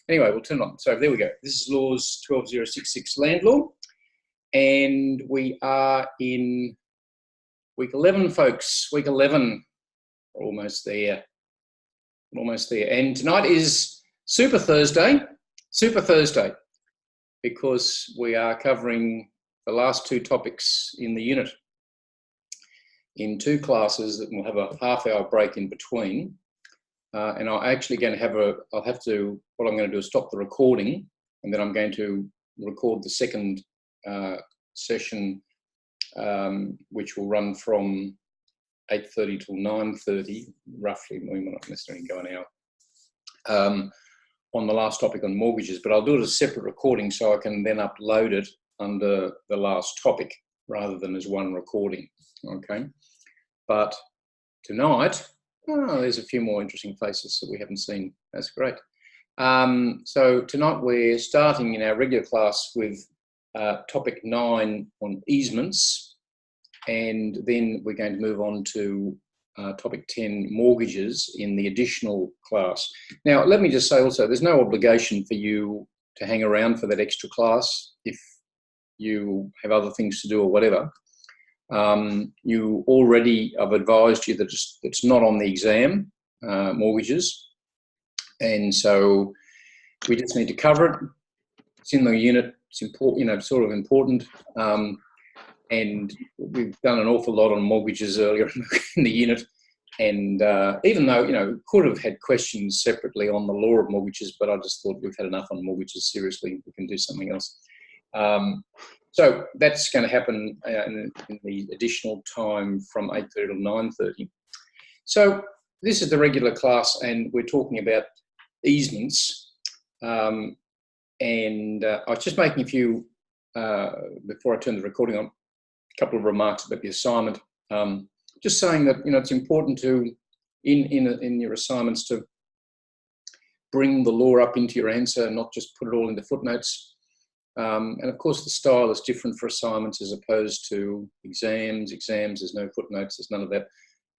Anyway, we'll turn it on. So there we go. This is LAWS 12066 land law. And we are in week 11, folks. Week 11. We're almost there. Almost there. And tonight is Super Thursday. Super Thursday. Because we are covering the last two topics in the unit in two classes that will have a half-hour break in between. And I'm actually going to have what I'm going to do is stop the recording, and then I'm going to record the second session, which will run from 8:30 till 9:30, roughly. We might not necessarily go an hour, on the last topic on mortgages, but I'll do it as a separate recording so I can then upload it under the last topic rather than as one recording, okay? But tonight, there's a few more interesting faces that we haven't seen. That's great. So tonight we're starting in our regular class with topic 9 on easements, and then we're going to move on to topic 10, mortgages, in the additional class. Now, let me just say also, there's no obligation for you to hang around for that extra class if you have other things to do or whatever. You already, I've advised you that it's not on the exam, mortgages, and so we just need to cover it. It's in the unit. It's important, sort of important. And we've done an awful lot on mortgages earlier in the unit. And even though, could have had questions separately on the law of mortgages, but I just thought we've had enough on mortgages. Seriously, we can do something else. So that's going to happen in the additional time from 8:30 to 9:30. So this is the regular class, and we're talking about easements. And I was just making a few, before I turn the recording on, a couple of remarks about the assignment. Just saying that, it's important to, in your assignments, to bring the law up into your answer, not just put it all into footnotes. And of course, the style is different for assignments as opposed to exams. Exams, there's no footnotes, there's none of that.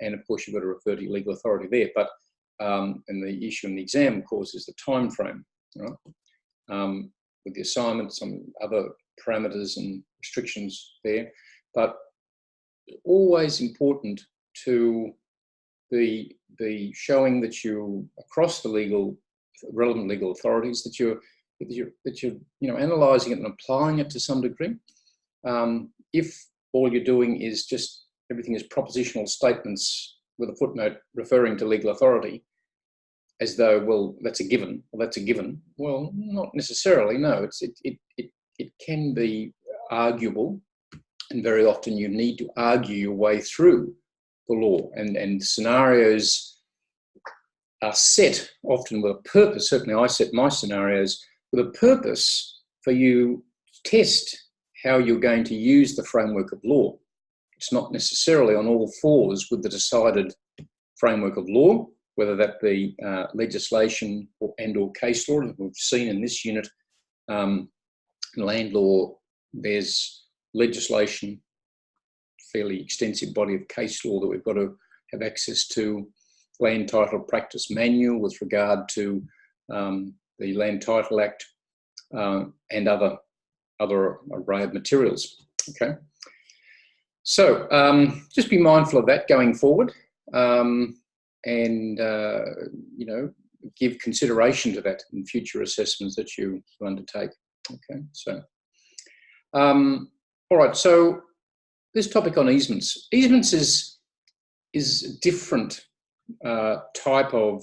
And of course, you've got to refer to your legal authority there. But, and the issue in the exam, of course, is the time frame, right? With the assignment, some other parameters and restrictions there. But always important to be showing that you, across the relevant legal authorities, that you're analysing it and applying it to some degree. If all you're doing is just everything is propositional statements with a footnote referring to legal authority, as though, well, that's a given. Well, that's a given. Well, not necessarily. No, it can be arguable, and very often you need to argue your way through the law, and scenarios are set often with a purpose. Certainly, I set my scenarios with a purpose for you to test how you're going to use the framework of law. It's not necessarily on all fours with the decided framework of law, whether that be legislation or case law. As we've seen in this unit, in land law, there's legislation, fairly extensive body of case law that we've got to have access to, land title practice manual with regard to the Land Title Act, and other array of materials. Okay, so just be mindful of that going forward, and give consideration to that in future assessments that you undertake. Okay, so all right. So this topic on easements. Easements is a different type of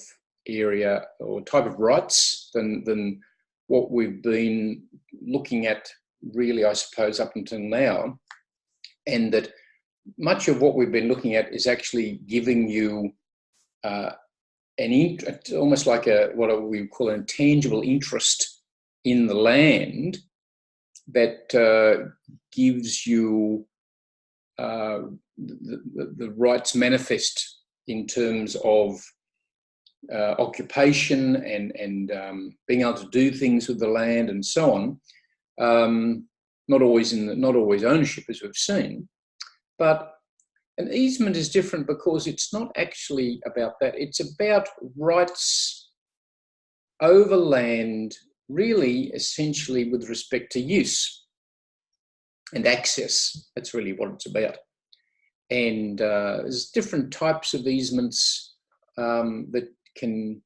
area or type of rights than what we've been looking at, really, I suppose, up until now. And that much of what we've been looking at is actually giving you almost like what we call an intangible interest in the land that gives you the rights manifest in terms of occupation and being able to do things with the land and so on. Not always ownership, as we've seen, but an easement is different because it's not actually about that. It's about rights over land, really essentially with respect to use and access. That's really what it's about. And there's different types of easements that can,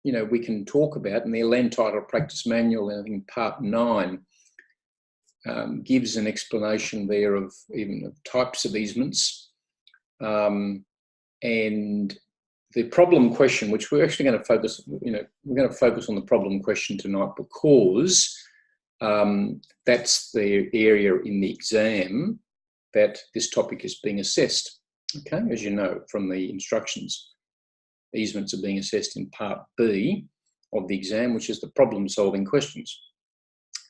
we can talk about. And the Land Title Practice Manual, I think Part 9, gives an explanation there of even of types of easements. And the problem question, which we're actually going to focus, we're going to focus on the problem question tonight because that's the area in the exam that this topic is being assessed. Okay, as you know from the instructions, easements are being assessed in Part B of the exam, which is the problem-solving questions.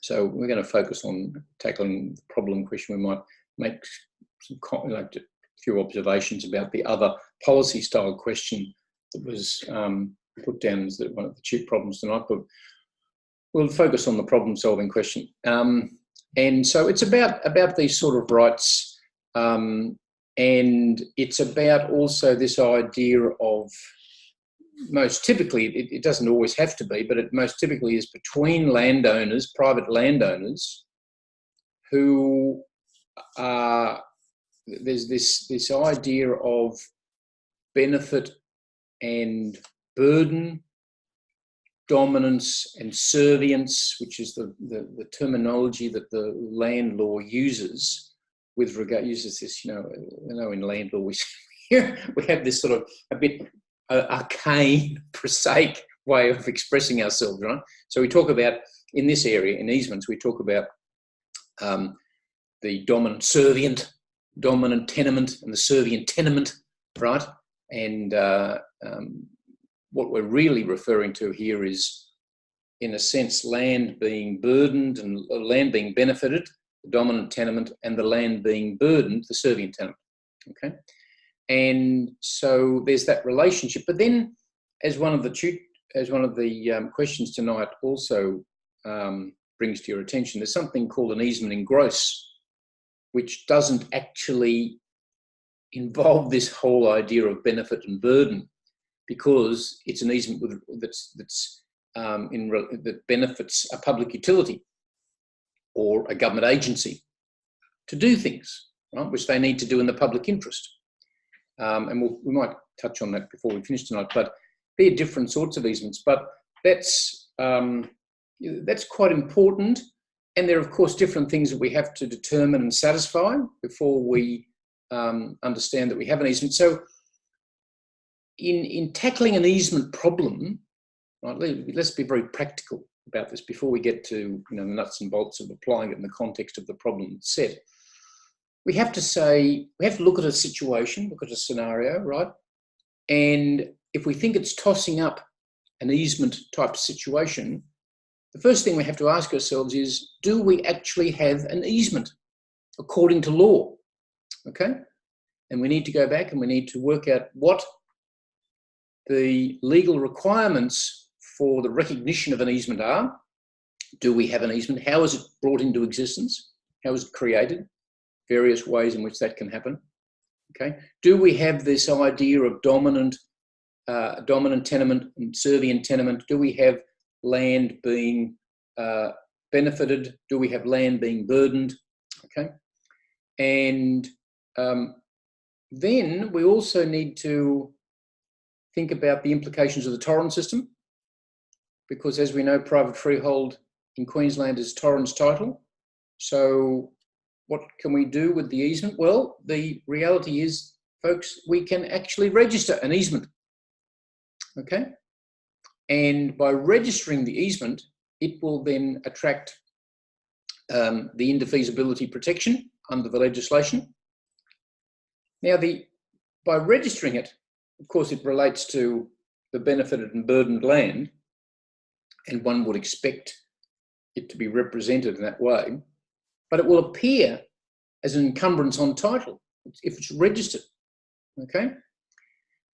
So we're going to focus on tackling the problem question. We might make a few observations about the other policy-style question that was put down as one of the chief problems tonight, but we'll focus on the problem-solving question. And so it's about these sort of rights, and it's about also this idea of, most typically, it doesn't always have to be, but it most typically is between landowners, private landowners, who are, there's this idea of benefit and burden, dominance and servience, which is the terminology that the land law uses with regard, uses this, in land law we have this sort of a bit arcane, prosaic way of expressing ourselves, right? So we talk about, in this area, in easements, we talk about the dominant servient, dominant tenement, and the servient tenement, right? And what we're really referring to here is, in a sense, land being burdened and land being benefited, the dominant tenement, and the land being burdened, the servient tenement, okay? And so there's that relationship. But then, as one of the questions tonight also brings to your attention, there's something called an easement in gross, which doesn't actually involve this whole idea of benefit and burden, because it's an easement that benefits a public utility or a government agency to do things, right, which they need to do in the public interest. And we might touch on that before we finish tonight, but they're different sorts of easements, but that's quite important. And there are, of course, different things that we have to determine and satisfy before we understand that we have an easement. So in tackling an easement problem, right, let's be very practical about this before we get to the nuts and bolts of applying it in the context of the problem set. We have to look at a situation, look at a scenario, right? And if we think it's tossing up an easement type situation, the first thing we have to ask ourselves is, do we actually have an easement according to law? Okay? And we need to go back and we need to work out what the legal requirements for the recognition of an easement are. Do we have an easement? How is it brought into existence? How is it created? Various ways in which that can happen. Okay. Do we have this idea of dominant tenement and servient tenement? Do we have land being benefited? Do we have land being burdened? Okay. And then we also need to think about the implications of the torrent system, because as we know, private freehold in Queensland is torrens title. So what can we do with the easement? Well, the reality is, folks, we can actually register an easement, okay? And by registering the easement, it will then attract the indefeasibility protection under the legislation. Now, by registering it, of course, it relates to the benefited and burdened land, and one would expect it to be represented in that way, but it will appear as an encumbrance on title if it's registered, okay?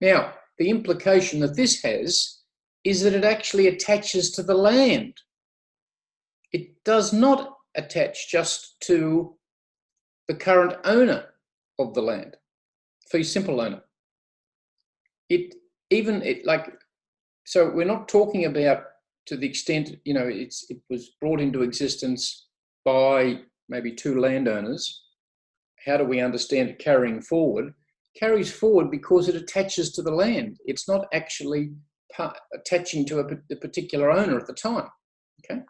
Now, the implication that this has is that it actually attaches to the land. It does not attach just to the current owner of the land, fee simple owner. So we're not talking about to the extent, you know, it was brought into existence by maybe two landowners, how do we understand it carrying forward? Carries forward because it attaches to the land. It's not actually attaching to a particular owner at the time. Okay,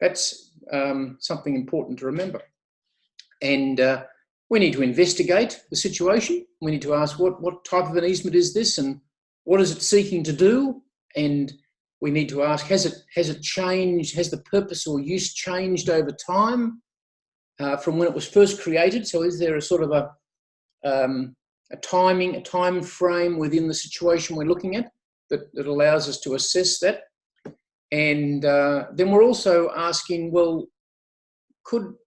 that's something important to remember. And we need to investigate the situation. We need to ask what type of an easement is this, and what is it seeking to do? And we need to ask, has it changed? Has the purpose or use changed over time from when it was first created? So is there a sort of a time frame within the situation we're looking at that allows us to assess that? And then we're also asking, well,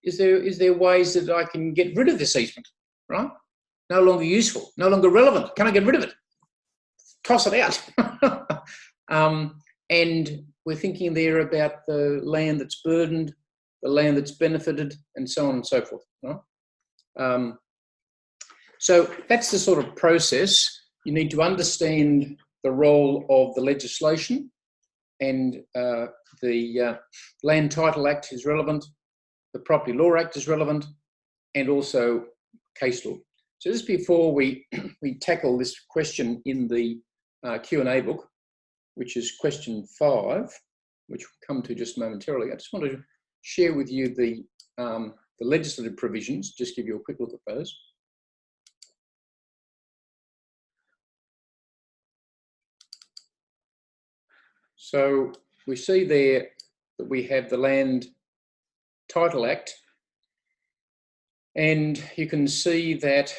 is there ways that I can get rid of this easement, right? No longer useful, no longer relevant. Can I get rid of it? Toss it out. And we're thinking there about the land that's burdened, the land that's benefited, and so on and so forth. Right? So that's the sort of process. You need to understand the role of the legislation, and the Land Title Act is relevant, the Property Law Act is relevant, and also case law. So just before we tackle this question in the Q&A book, which is question 5, which we'll come to just momentarily, I just want to share with you the legislative provisions, just give you a quick look at those. So we see there that we have the Land Title Act, and you can see that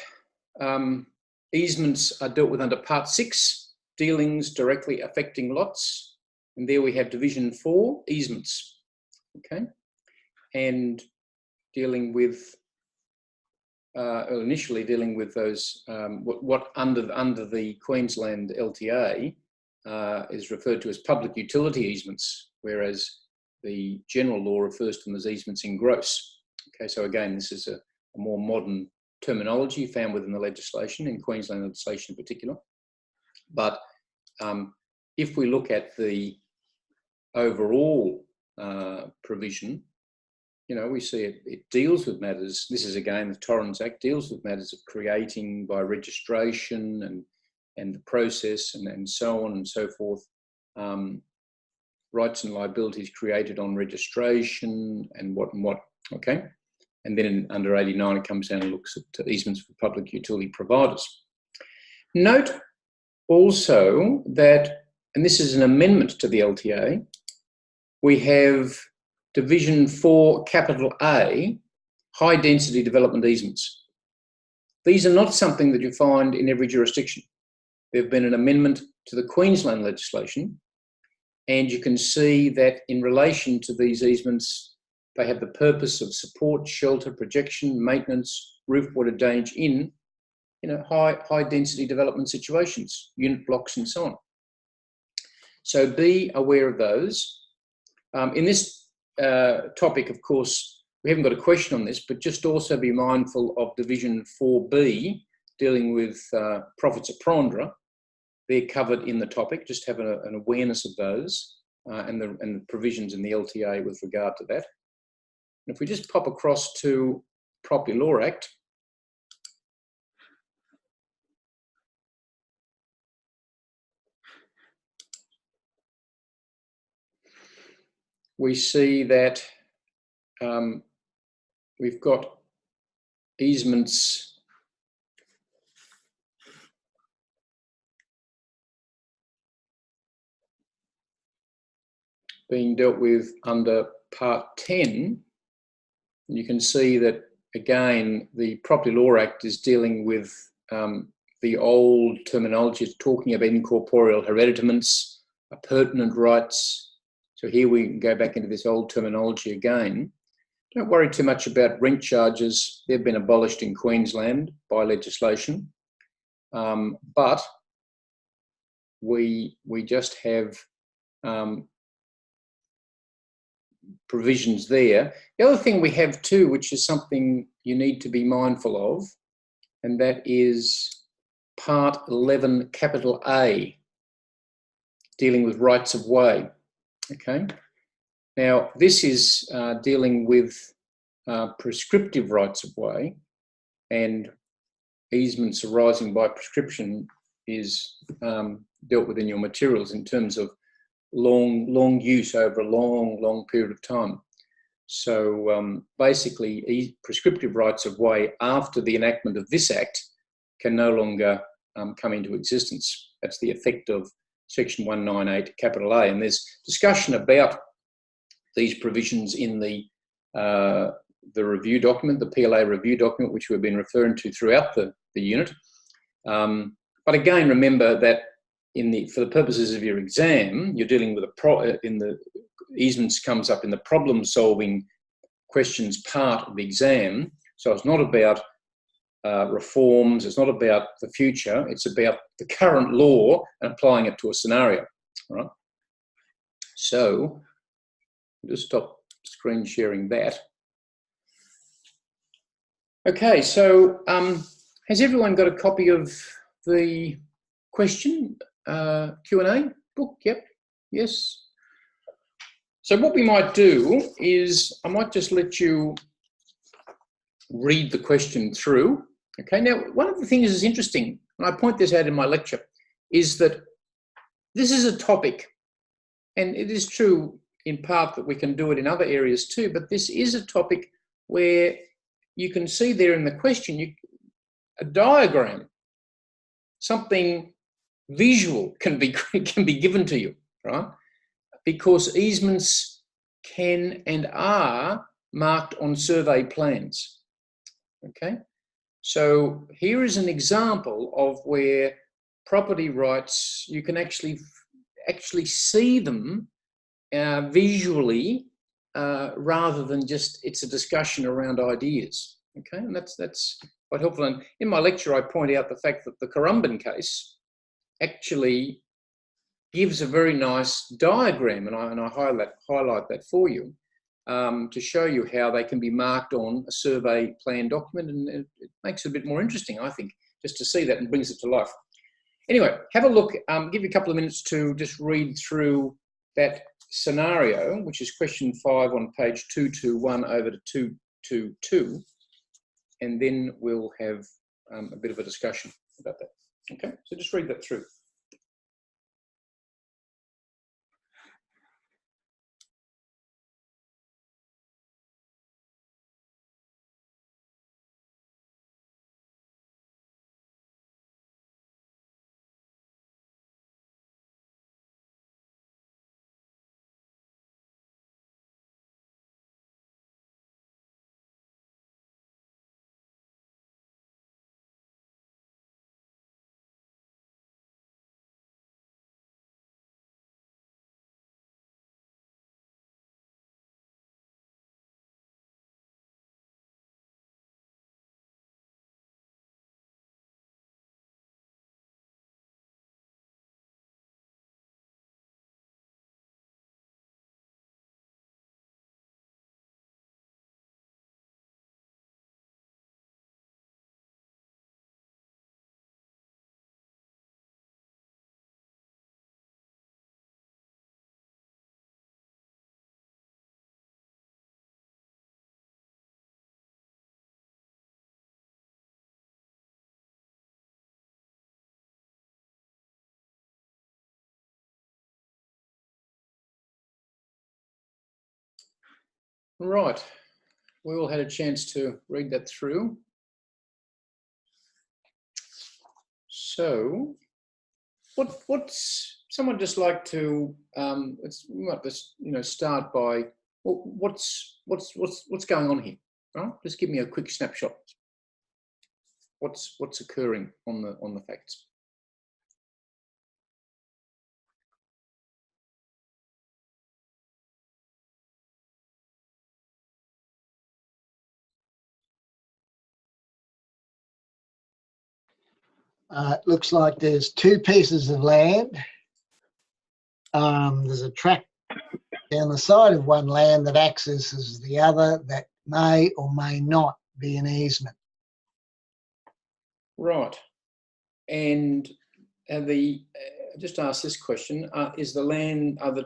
easements are dealt with under Part 6, dealings directly affecting lots, and there we have Division 4, easements, okay, and dealing with, initially dealing with those, what under the Queensland LTA is referred to as public utility easements, whereas the general law refers to them as easements in gross. Okay, so again, this is a more modern terminology found within the legislation, in Queensland legislation in particular. But if we look at the overall provision, you know, we see it deals with matters, this is again the Torrens Act, deals with matters of creating by registration and the process and so on and so forth, rights and liabilities created on registration and what, okay? And then under 89 it comes down and looks at easements for public utility providers. Note also that, and this is an amendment to the LTA, we have Division 4, capital A, high density development easements. These are not something that you find in every jurisdiction. There've been an amendment to the Queensland legislation, and you can see that in relation to these easements, they have the purpose of support, shelter, projection, maintenance, roof water damage in, you know, high density development situations, unit blocks and so on. So be aware of those. In this topic, of course, we haven't got a question on this, but just also be mindful of Division 4B, dealing with profits a prendra. They're covered in the topic, just have an awareness of those and the provisions in the LTA with regard to that. And if we just pop across to Property Law Act, we see that we've got easements being dealt with under Part 10. And you can see that, again, the Property Law Act is dealing with the old terminology, it's talking about incorporeal hereditaments, appurtenant rights. So here we go back into this old terminology again. Don't worry too much about rent charges. They've been abolished in Queensland by legislation. But we just have provisions there. The other thing we have too, which is something you need to be mindful of, and that is Part 11, capital A, dealing with rights of way. Okay. Now, this is dealing with prescriptive rights of way, and easements arising by prescription is dealt with in your materials in terms of long use over a long period of time. So basically, prescriptive rights of way after the enactment of this Act can no longer come into existence. That's the effect of Section 198 capital A. And there's discussion about these provisions in the review document, the PLA review document, which we've been referring to throughout the unit. But again, remember that for the purposes of your exam, you're dealing with easements comes up in the problem-solving questions part of the exam. So it's not about reforms, it's not about the future, it's about the current law and applying it to a scenario. All right? So I'll just stop screen sharing that. Okay, so has everyone got a copy of the question Q&A book? Yep, yes. So what we might do is I might just let you read the question through. Okay, now one of the things that's interesting, and I point this out in my lecture, is that this is a topic, and it is true in part that we can do it in other areas too, but this is a topic where you can see there in the question, a diagram, something visual can be given to you, right? Because easements can and are marked on survey plans, okay? So here is an example of where property rights, you can actually see them visually rather than just it's a discussion around ideas, okay? And that's quite helpful. And in my lecture, I point out the fact that the Currumbin case actually gives a very nice diagram, and I highlight that for you to show you how they can be marked on a survey plan document, and it makes it a bit more interesting, I think, just to see that and brings it to life. Anyway, have a look, give you a couple of minutes to just read through that scenario, which is question 5 on page 221 over to 222, and then we'll have a bit of a discussion about that. Okay, so just read that through. Right, we all had a chance to read that through. So, what's someone just like to? We might just start by what's going on here? Right? Just give me a quick snapshot. What's occurring on the facts? It looks like there's 2 pieces of land. There's a track down the side of one land that accesses the other that may or may not be an easement. Right. And just ask this question: are the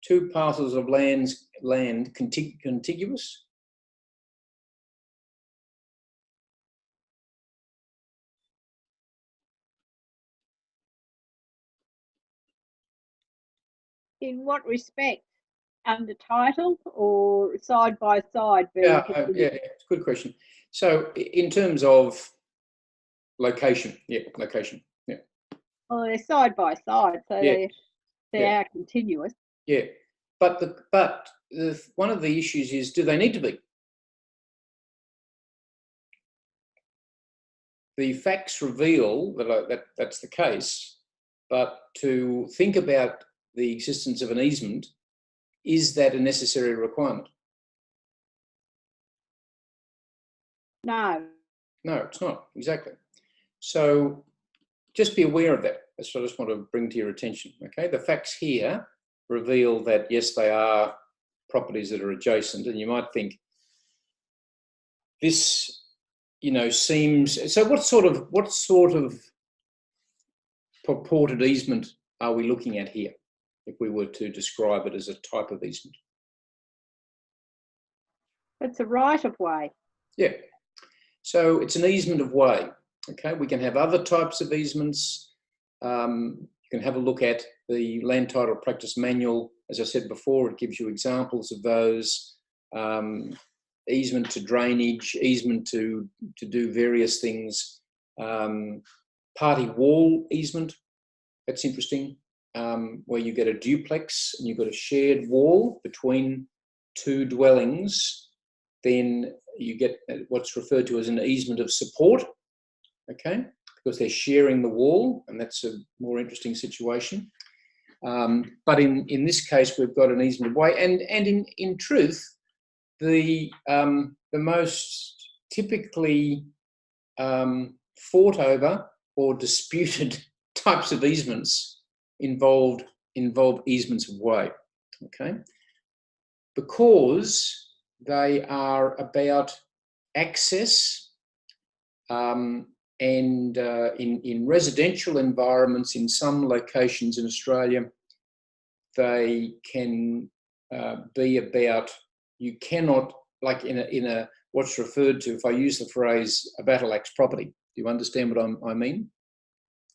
two parcels of land contiguous. In what respect? Under title or side by side? Yeah, it's a good question. So in terms of location, location. Well, they're side by side, so they are continuous. Yeah, but one of the issues is, do they need to be? The facts reveal that that's the case, but to think about the existence of an easement, is that a necessary requirement? No. No, it's not, exactly. So just be aware of that. That's what I just want to bring to your attention, okay? The facts here reveal that, yes, they are properties that are adjacent, and you might think this, you know, seems... So what sort of purported easement are we looking at here, if we were to describe it as a type of easement? It's a right-of-way. Yeah. So it's an easement of way. Okay, we can have other types of easements. You can have a look at the Land Title Practice Manual. As I said before, it gives you examples of those. Easement to drainage, easement to do various things. Party wall easement, that's interesting, where you get a duplex and you've got a shared wall between two dwellings. Then you get what's referred to as an easement of support, okay, because they're sharing the wall, and that's a more interesting situation. But in this case, we've got an easement of way, and in truth, the most typically fought over or disputed types of easements involve easements of way, okay, because they are about access, and in residential environments in some locations in Australia, they can be about, you cannot, like in a what's referred to, if I use the phrase, a battle axe property. Do you understand what I mean?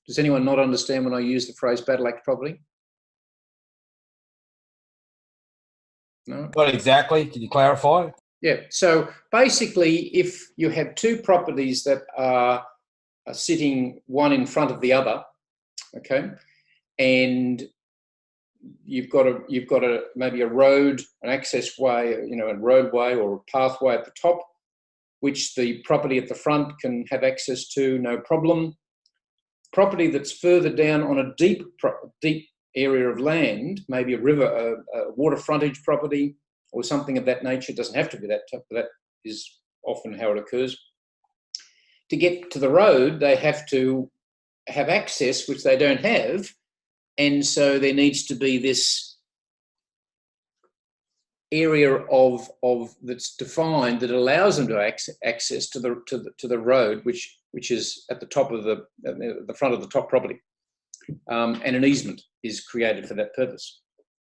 Does anyone not understand when I use the phrase battle axe property? No? What exactly? Can you clarify? Yeah, so basically, if you have two properties that are sitting one in front of the other, okay, and you've got maybe a road, an access way, you know, a roadway or a pathway at the top, which the property at the front can have access to, no problem. Property that's further down on a deep area of land, maybe a river, a water frontage property, or something of that nature. It doesn't have to be that type, but that is often how it occurs. To get to the road, they have to have access, which they don't have, and so there needs to be this area of that's defined that allows them to access to the road, which is at the top of the front of the top property, and an easement is created for that purpose.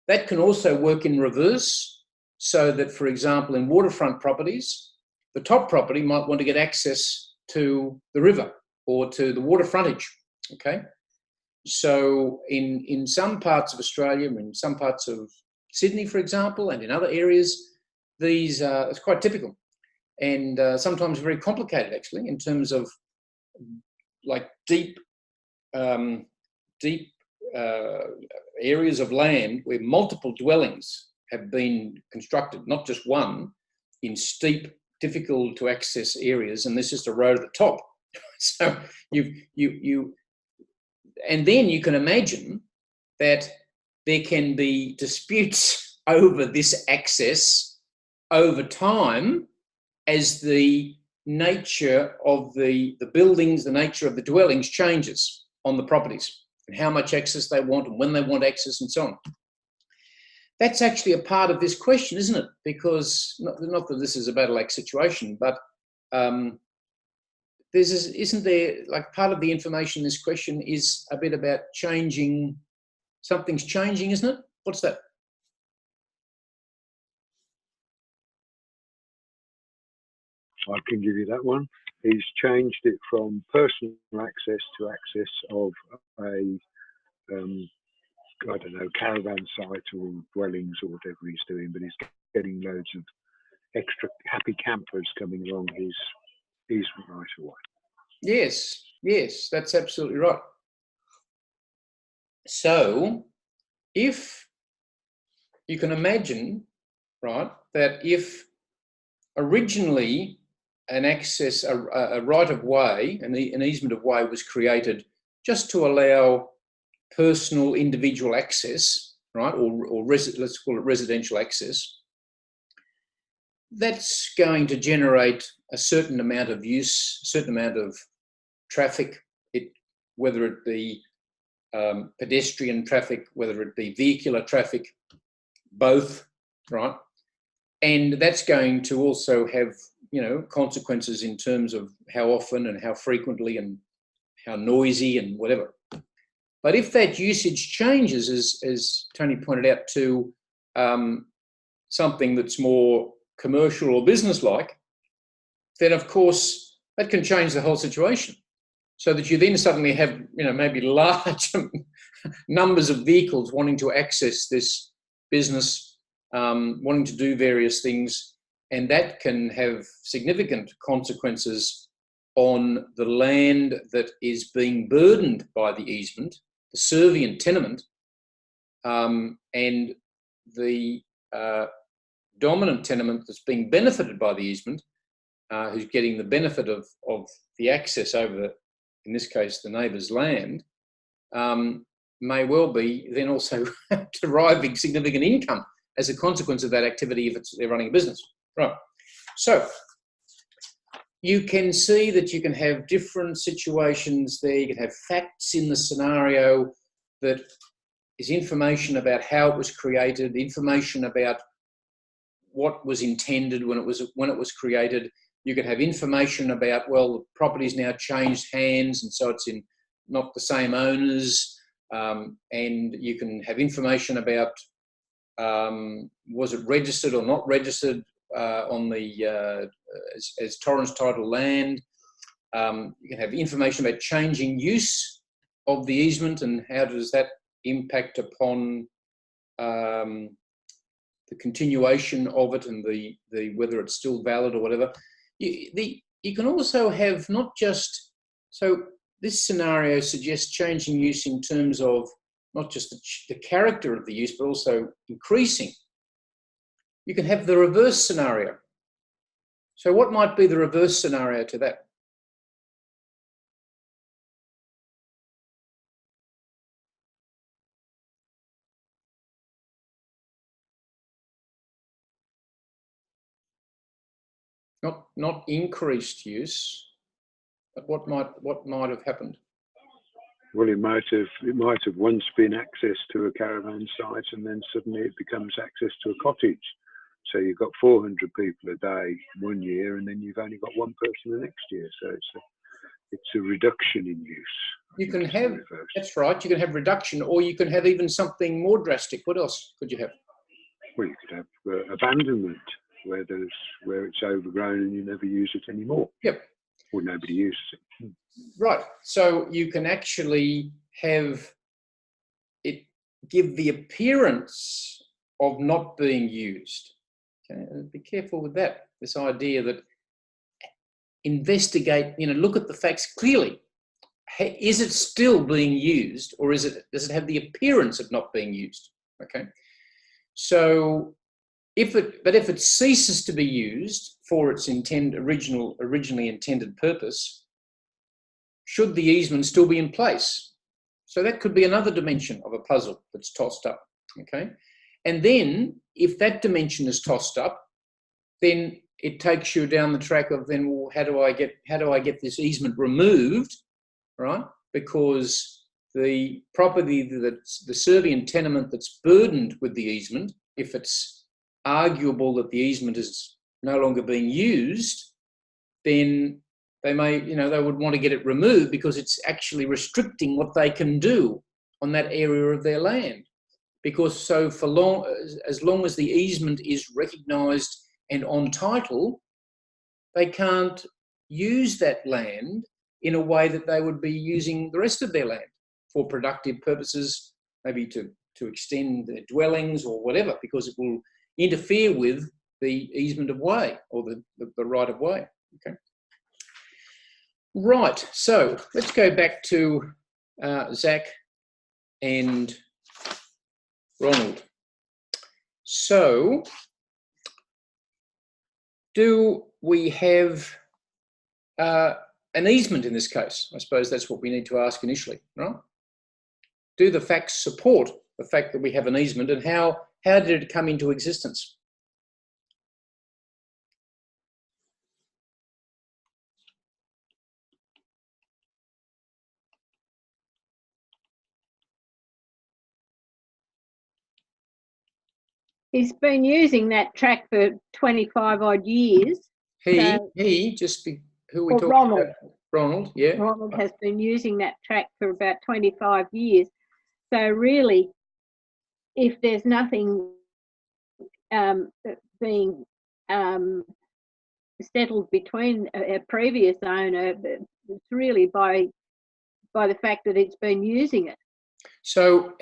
That can also work in reverse. So that, for example, in waterfront properties, the top property might want to get access to the river or to the water frontage, okay? So in some parts of Australia, in some parts of Sydney, for example, and in other areas, these it's quite typical, and sometimes very complicated, actually, in terms of like deep areas of land where multiple dwellings have been constructed, not just one, in steep, difficult to access areas, and there's just a road at the top. So and then you can imagine that there can be disputes over this access over time as the nature of the buildings, the nature of the dwellings changes on the properties, and how much access they want and when they want access and so on. That's actually a part of this question, isn't it? Because not that this is a battle axe situation, but isn't there, like, part of the information in this question is a bit about changing, something's changing, isn't it? What's that? I can give you that one. He's changed it from personal access to access of a, I don't know, caravan site or dwellings or whatever he's doing, but he's getting loads of extra happy campers coming along his easement right away. Yes, yes, that's absolutely right. So if you can imagine, right, that if originally an access, a right of way, an easement of way was created just to allow personal individual access, right, or let's call it residential access, that's going to generate a certain amount of use, a certain amount of traffic, whether it be pedestrian traffic, whether it be vehicular traffic, both, right? And that's going to also have, you know, consequences in terms of how often and how frequently and how noisy and whatever. But if that usage changes, as Tony pointed out, to something that's more commercial or business-like, then of course that can change the whole situation. So that you then suddenly have, you know, maybe large numbers of vehicles wanting to access this business, wanting to do various things, and that can have significant consequences on the land that is being burdened by the easement, the servient tenement, and the dominant tenement that's being benefited by the easement, who's getting the benefit of the access over, in this case, the neighbour's land, may well be then also deriving significant income as a consequence of that activity if they're running a business. Right. So you can see that you can have different situations there. You can have facts in the scenario that is information about how it was created, information about what was intended when it was created. You could have information about, well, the property's now changed hands and so it's in not the same owners, and you can have information about was it registered or not registered on the as Torrens title land. You can have information about changing use of the easement and how does that impact upon the continuation of it and the whether it's still valid or whatever. You can also have not just, so this scenario suggests changing use in terms of not just the character of the use, but also increasing. You can have the reverse scenario. So what might be the reverse scenario to that? Not increased use, but what might have happened? Well, it might have once been access to a caravan site, and then suddenly it becomes access to a cottage. So you've got 400 people a day one year, and then you've only got one person the next year. So it's a reduction in use. You can have, that's right. You can have reduction, or you can have even something more drastic. What else could you have? Well, you could have abandonment, where it's overgrown and you never use it anymore. Yep. Or nobody uses it. Right. So you can actually have it give the appearance of not being used. Okay? And be careful with that. This idea that investigate, look at the facts clearly. Is it still being used, or does it have the appearance of not being used? Okay. So if it ceases to be used for its originally intended purpose, should the easement still be in place? So that could be another dimension of a puzzle that's tossed up. Okay. And then if that dimension is tossed up, then it takes you down the track of then, well, how do I get this easement removed, right? Because the property that's the servient tenement that's burdened with the easement, if it's arguable that the easement is no longer being used, then they may, they would want to get it removed because it's actually restricting what they can do on that area of their land. Because as long as the easement is recognised and on title, they can't use that land in a way that they would be using the rest of their land for productive purposes, maybe to extend their dwellings or whatever, because it will interfere with the easement of way or the right of way. Okay. Right, so let's go back to Zach and Ronald. So, do we have an easement in this case? I suppose that's what we need to ask initially, right? Do the facts support the fact that we have an easement, and how did it come into existence? He's been using that track for 25 odd years. Who are Well, we talking Ronald. about? Ronald, yeah. Ronald has been using that track for about 25 years. So really, if there's nothing being settled between a previous owner, it's really by the fact that it's been using it. So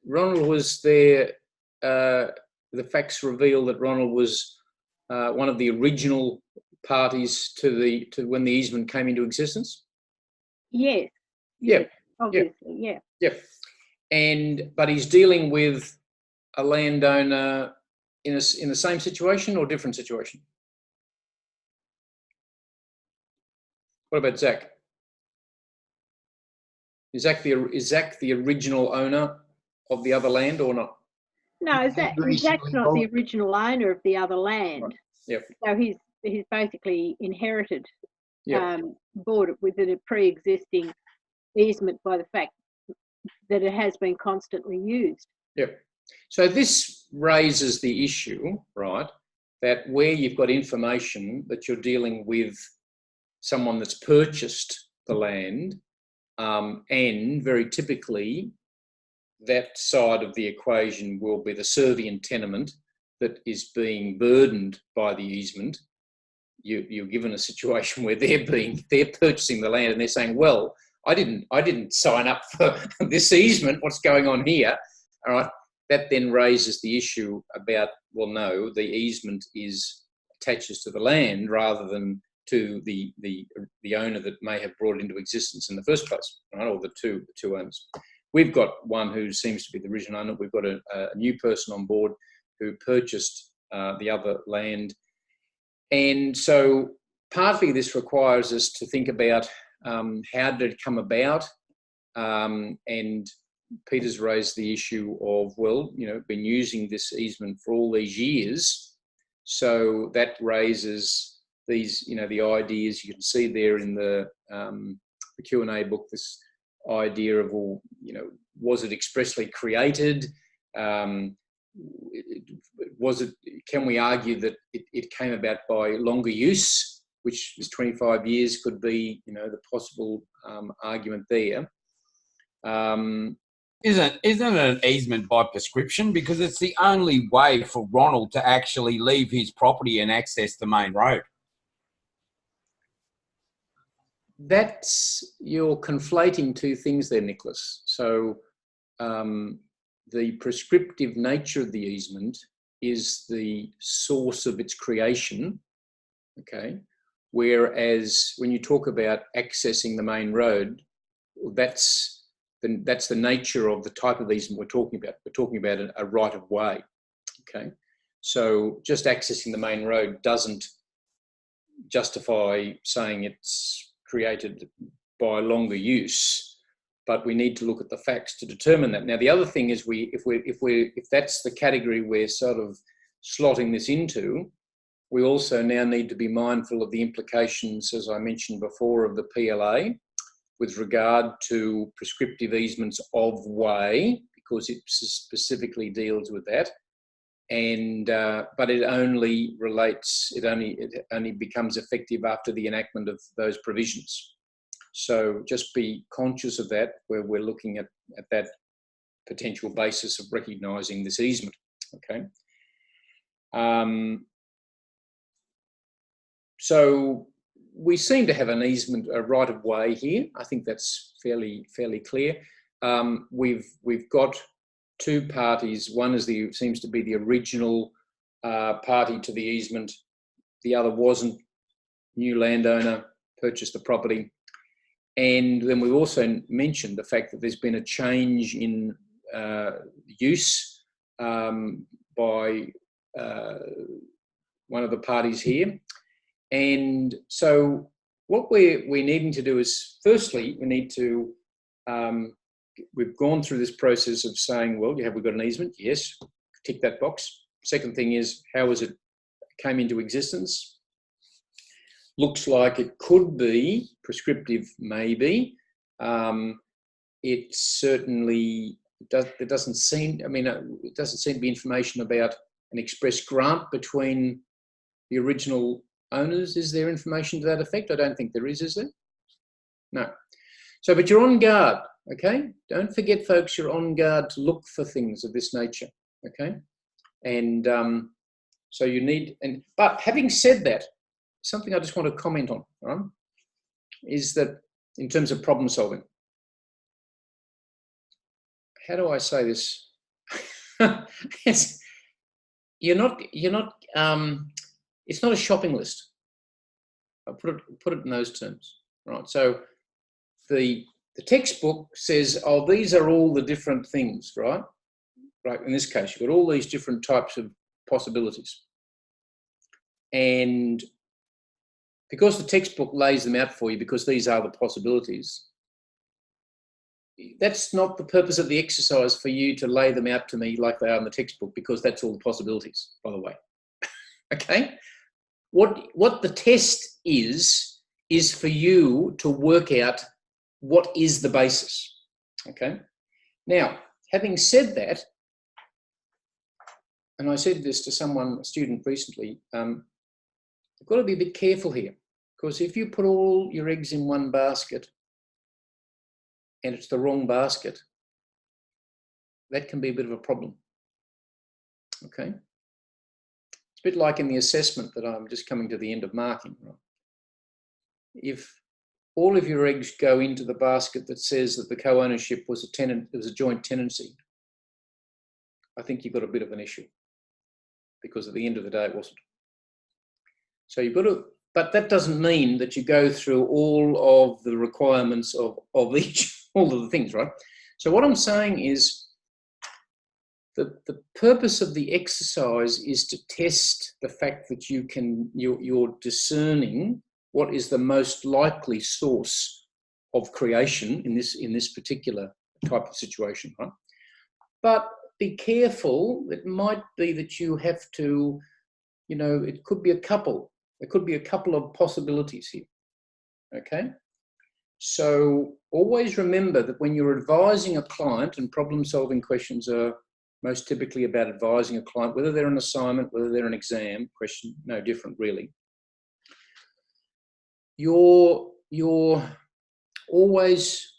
Ronald was there. The facts reveal that Ronald was one of the original parties to when the easement came into existence. Yes. Yeah. Obviously, yeah. Yeah. But he's dealing with a landowner in the same situation or different situation. What about Zach? Is Zach the original owner of the other land or not? No, Zach's not the original owner of the other land. Right. Yep. So he's basically inherited, Yep. bought it within a pre-existing easement by the fact that it has been constantly used. Yep. So this raises the issue, right, that where you've got information that you're dealing with someone that's purchased the land, and very typically that side of the equation will be the servient tenement that is being burdened by the easement. You're given a situation where they're purchasing the land and they're saying, well, I didn't sign up for this easement. What's going on here? All right. That then raises the issue about, well, no, the easement attaches to the land rather than to the owner that may have brought it into existence in the first place, right? Or the two owners. We've got one who seems to be the original owner. We've got a new person on board who purchased the other land. And so partly this requires us to think about how did it come about? And Peter's raised the issue of, well, been using this easement for all these years. So that raises these, the ideas you can see there in the Q&A book, this idea of, well, was it expressly created? Can we argue that it came about by longer use, which is 25 years could be, the possible argument there. Isn't it an easement by prescription? Because it's the only way for Ronald to actually leave his property and access the main road. You're conflating two things there, Nicholas. So the prescriptive nature of the easement is the source of its creation, okay? Whereas when you talk about accessing the main road, that's the nature of the type of easement we're talking about. We're talking about a right of way, okay? So just accessing the main road doesn't justify saying it's created by longer use, but we need to look at the facts to determine that. Now, the other thing is if that's the category we're sort of slotting this into, we also now need to be mindful of the implications, as I mentioned before, of the PLA with regard to prescriptive easements of way, because it specifically deals with that. And but it only becomes effective after the enactment of those provisions. So just be conscious of that where we're looking at that potential basis of recognising this easement. Okay. So we seem to have an easement, a right of way here. I think that's fairly clear. We've got two parties. One is seems to be the original party to the easement. The other wasn't. New landowner purchased the property. And then we also mentioned the fact that there's been a change in use by one of the parties here. And so what we're needing to do is, firstly, we need to, we've gone through this process of saying, well, have we got an easement? Yes, tick that box. Second thing is, how was it came into existence? Looks like it could be prescriptive, maybe. It certainly there doesn't seem, I mean, it doesn't seem to be information about an express grant between the original owners. Is there information to that effect? I don't think there is there? No. So, but you're on guard, okay? Don't forget, folks, you're on guard to look for things of this nature, okay? And so you need, but having said that, something I just want to comment on, right, is that in terms of problem solving, how do I say this? it's not, it's not a shopping list. I'll put it in those terms, right? So the textbook says, oh, these are all the different things, right? Right, in this case, you've got all these different types of possibilities. And because the textbook lays them out for you, because these are the possibilities, that's not the purpose of the exercise for you to lay them out to me like they are in the textbook, because that's all the possibilities, by the way. Okay? What the test is for you to work out what is the basis. Okay? Now, having said that, and I said this to a student recently, you've got to be a bit careful here, because if you put all your eggs in one basket and it's the wrong basket, that can be a bit of a problem. Okay? It's a bit like in the assessment that I'm just coming to the end of marking. Right? If all of your eggs go into the basket that says that the co-ownership was a joint tenancy, I think you've got a bit of an issue, because at the end of the day, it wasn't. So you've got to, but that doesn't mean that you go through all of the requirements of each, all of the things, right? So what I'm saying is the purpose of the exercise is to test the fact that you're discerning what is the most likely source of creation in this particular type of situation, right? But be careful. It might be that you have to, it could be a couple. There could be a couple of possibilities here, okay? So always remember that when you're advising a client, and problem-solving questions are most typically about advising a client, whether they're an assignment, whether they're an exam question, no different really. You're always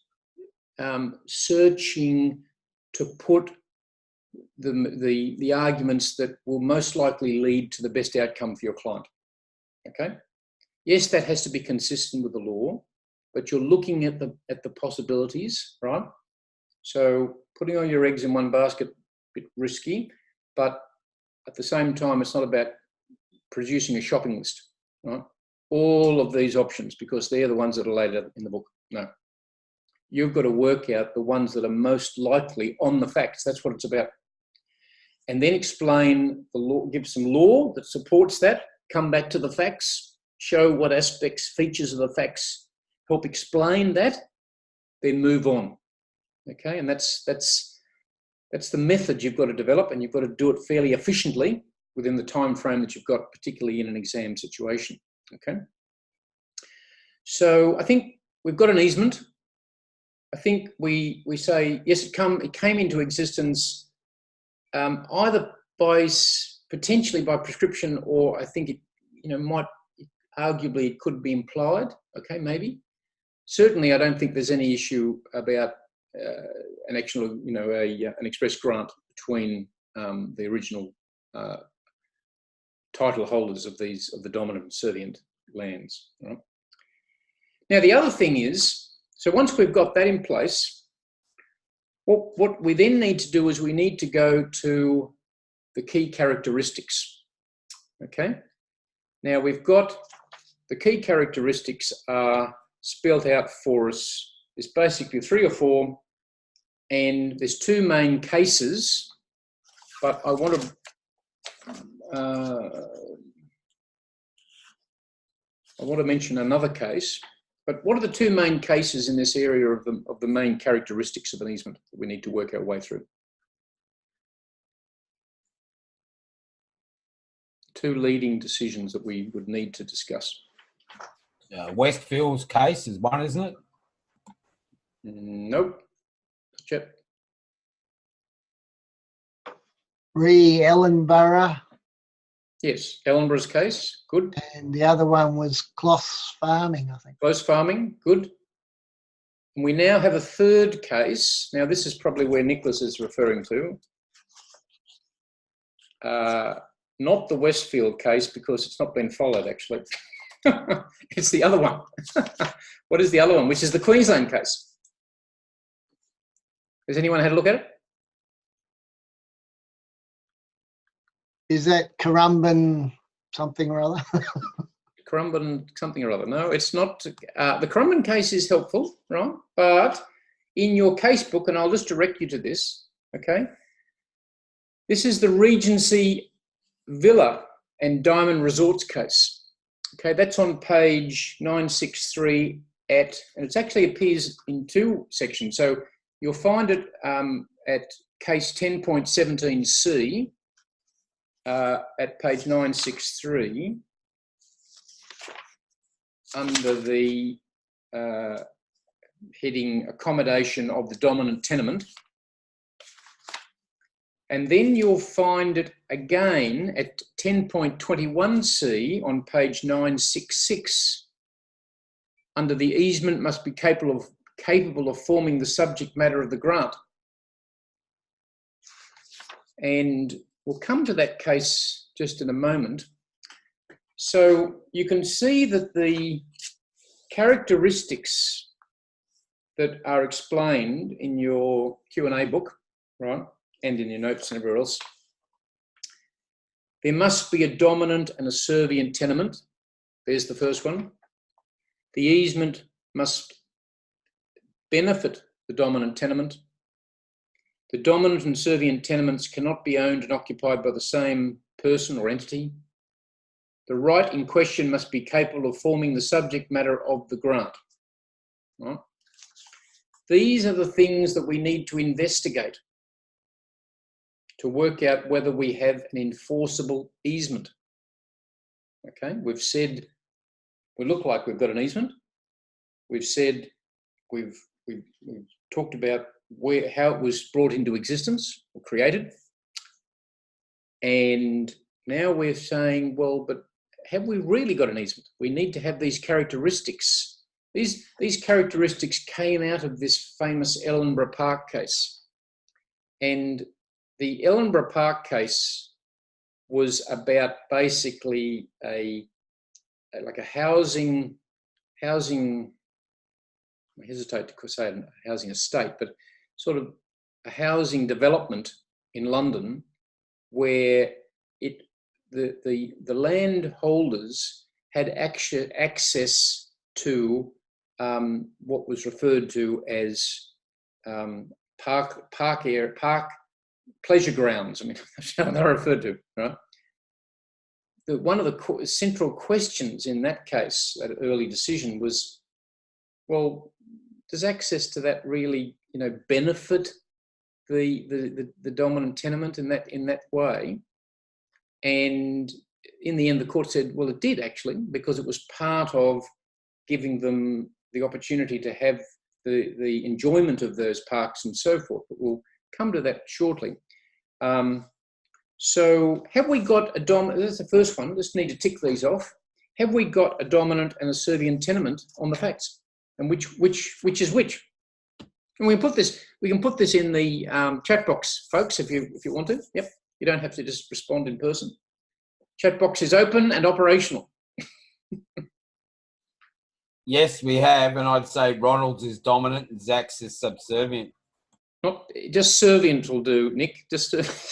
searching to put the arguments that will most likely lead to the best outcome for your client. Okay. Yes, that has to be consistent with the law, but you're looking at the possibilities, right? So putting all your eggs in one basket, a bit risky, but at the same time, it's not about producing a shopping list, right? All of these options, because they're the ones that are laid out in the book. No. You've got to work out the ones that are most likely on the facts. That's what it's about. And then explain the law, give some law that supports that, come back to the facts, show what aspects, features of the facts help explain that, then move on. Okay, and that's the method you've got to develop, and you've got to do it fairly efficiently within the time frame that you've got, particularly in an exam situation. Okay, so I think we've got an easement. I think we say yes, it came into existence either potentially by prescription, or I think it arguably it could be implied. Okay, maybe. Certainly, I don't think there's any issue about an actual, an express grant between the original title holders of the dominant and servient lands. Right? Now, the other thing is, so once we've got that in place, what we then need to do is we need to go to the key characteristics. Okay? Now, we've got the key characteristics are spelled out for us. There's basically 3 or 4, and there's 2 main cases, but I want to mention another case. But what are the 2 main cases in this area of the main characteristics of an easement that we need to work our way through? 2 leading decisions that we would need to discuss. Westfield's case is one, isn't it? Nope. Yep. Ellenborough. Yes, Ellenborough's case, good. And the other one was cloth farming, I think. Close farming, good. And we now have a 3rd case. Now, this is probably where Nicholas is referring to. Not the Westfield case, because it's not been followed, actually. It's the other one. What is the other one? Which is the Queensland case. Has anyone had a look at it? Is that Currumbin something or other? Currumbin something or other. No, it's not. The Currumbin case is helpful, right? But in your case book, and I'll just direct you to this, okay? This is the Regency Villa and Diamond Resorts case. Okay, that's on page 963 and it actually appears in 2 sections. So you'll find it at case 10.17c at page 963 under the heading accommodation of the dominant tenement. And then you'll find it again at 10.21c on page 966 under the easement must be capable of forming the subject matter of the grant. And we'll come to that case just in a moment. So you can see that the characteristics that are explained in your Q&A book, right, and in your notes and everywhere else, there must be a dominant and a servient tenement. There's the first one. The easement must benefit the dominant tenement. The dominant and servient tenements cannot be owned and occupied by the same person or entity. The right in question must be capable of forming the subject matter of the grant. Right? These are the things that we need to investigate to work out whether we have an enforceable easement. Okay, we've said we look like we've got an easement. We've said we've talked about how it was brought into existence or created. And now we're saying, well, but have we really got an easement? We need to have these characteristics. These characteristics came out of this famous Ellenborough Park case. And the Ellenborough Park case was about basically a housing, I hesitate to say a housing estate, but sort of a housing development in London where the landholders had access to what was referred to as park pleasure grounds. I mean, that's how they're referred to, right? One of the central questions in that case, that early decision, was, well, does access to that really, benefit the dominant tenement in that way? And in the end, the court said, well, it did actually, because it was part of giving them the opportunity to have the enjoyment of those parks and so forth. But we'll come to that shortly. So have we got a dominant, that's the first one, just need to tick these off. Have we got a dominant and a servient tenement on the facts? And which is which? And we can put this in the chat box, folks, if you want to. Yep, you don't have to just respond in person. Chat box is open and operational. Yes, we have, and I'd say Ronald's is dominant and Zach's is subservient. Not just servient will do, Nick. Just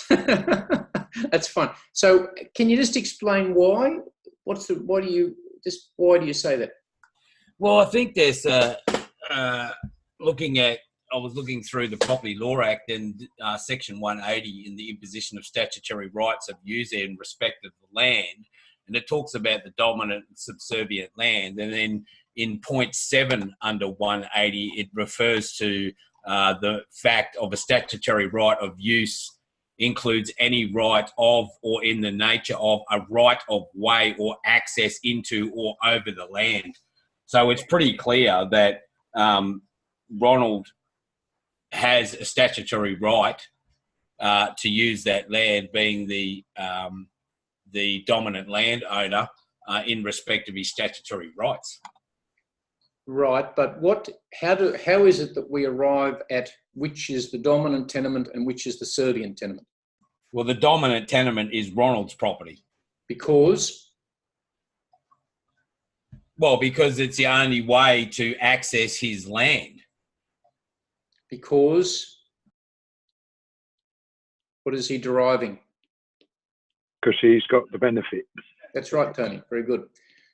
that's fine. So, can you just explain why? Why do you say that? Well, I think there's I was looking through the Property Law Act and Section 180 in the imposition of statutory rights of user in respect of the land, and it talks about the dominant and subservient land. And then in point 7 under 180, it refers to the fact of a statutory right of use includes any right of or in the nature of a right of way or access into or over the land. So it's pretty clear that Ronald has a statutory right to use that land, being the dominant landowner in respect of his statutory rights. Right, but how is it that we arrive at which is the dominant tenement and which is the servient tenement? Well, the dominant tenement is Ronald's property. Because it's the only way to access his land. Because what is he deriving? Because he's got the benefit. That's right, Tony. Very good.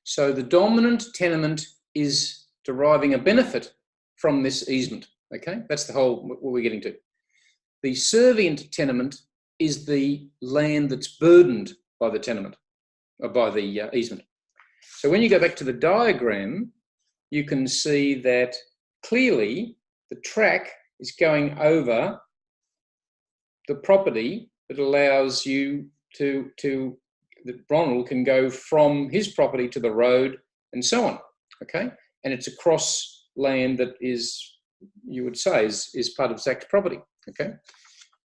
So the dominant tenement is deriving a benefit from this easement. Okay, that's the whole what we're getting to. The servient tenement is the land that's burdened by the tenement, or by the easement. So when you go back to the diagram, you can see that clearly the track is going over the property that allows you that Ronald can go from his property to the road and so on, okay? And it's across land that is, you would say, is part of Zach's property, okay?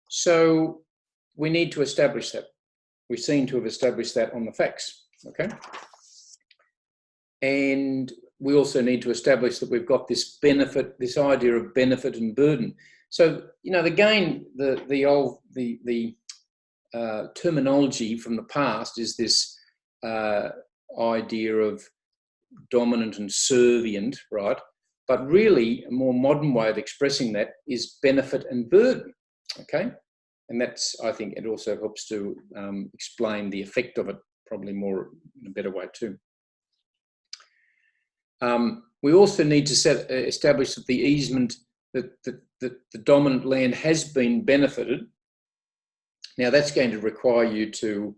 So we need to establish that. We seem to have established that on the facts, okay? And we also need to establish that we've got this benefit, this idea of benefit and burden. So, again, the terminology from the past is this idea of dominant and servient, right? But really, a more modern way of expressing that is benefit and burden, okay? And that's, I think, it also helps to explain the effect of it probably more in a better way too. We also need to establish that the easement, that the dominant land has been benefited. Now that's going to require you to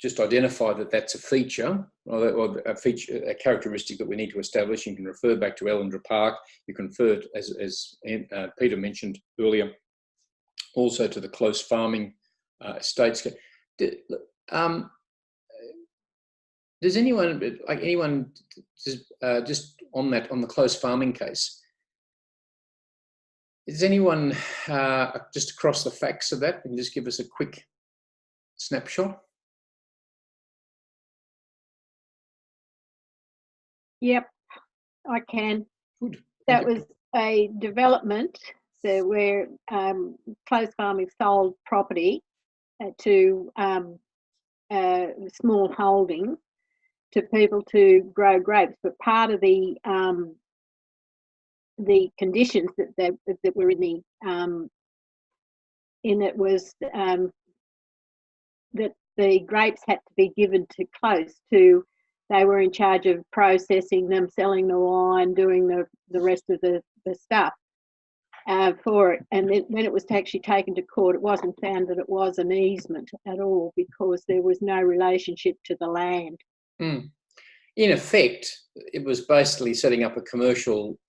just identify that that's a feature, or a characteristic that we need to establish. You can refer back to Ellendra Park. You can refer, as Peter mentioned earlier, also to the close farming estates. Does anyone just on the close farming case? Is anyone just across the facts of that? Can you just give us a quick snapshot? Yep, I can. Good. That was a development where close farming sold property to small holding to people to grow grapes, but part of the conditions that were in it was that the grapes had to be given to close to. They were in charge of processing them, selling the wine, doing the rest of the stuff for it. And then when it was actually taken to court, it wasn't found that it was an easement at all because there was no relationship to the land. Mm. In effect, it was basically setting up a commercial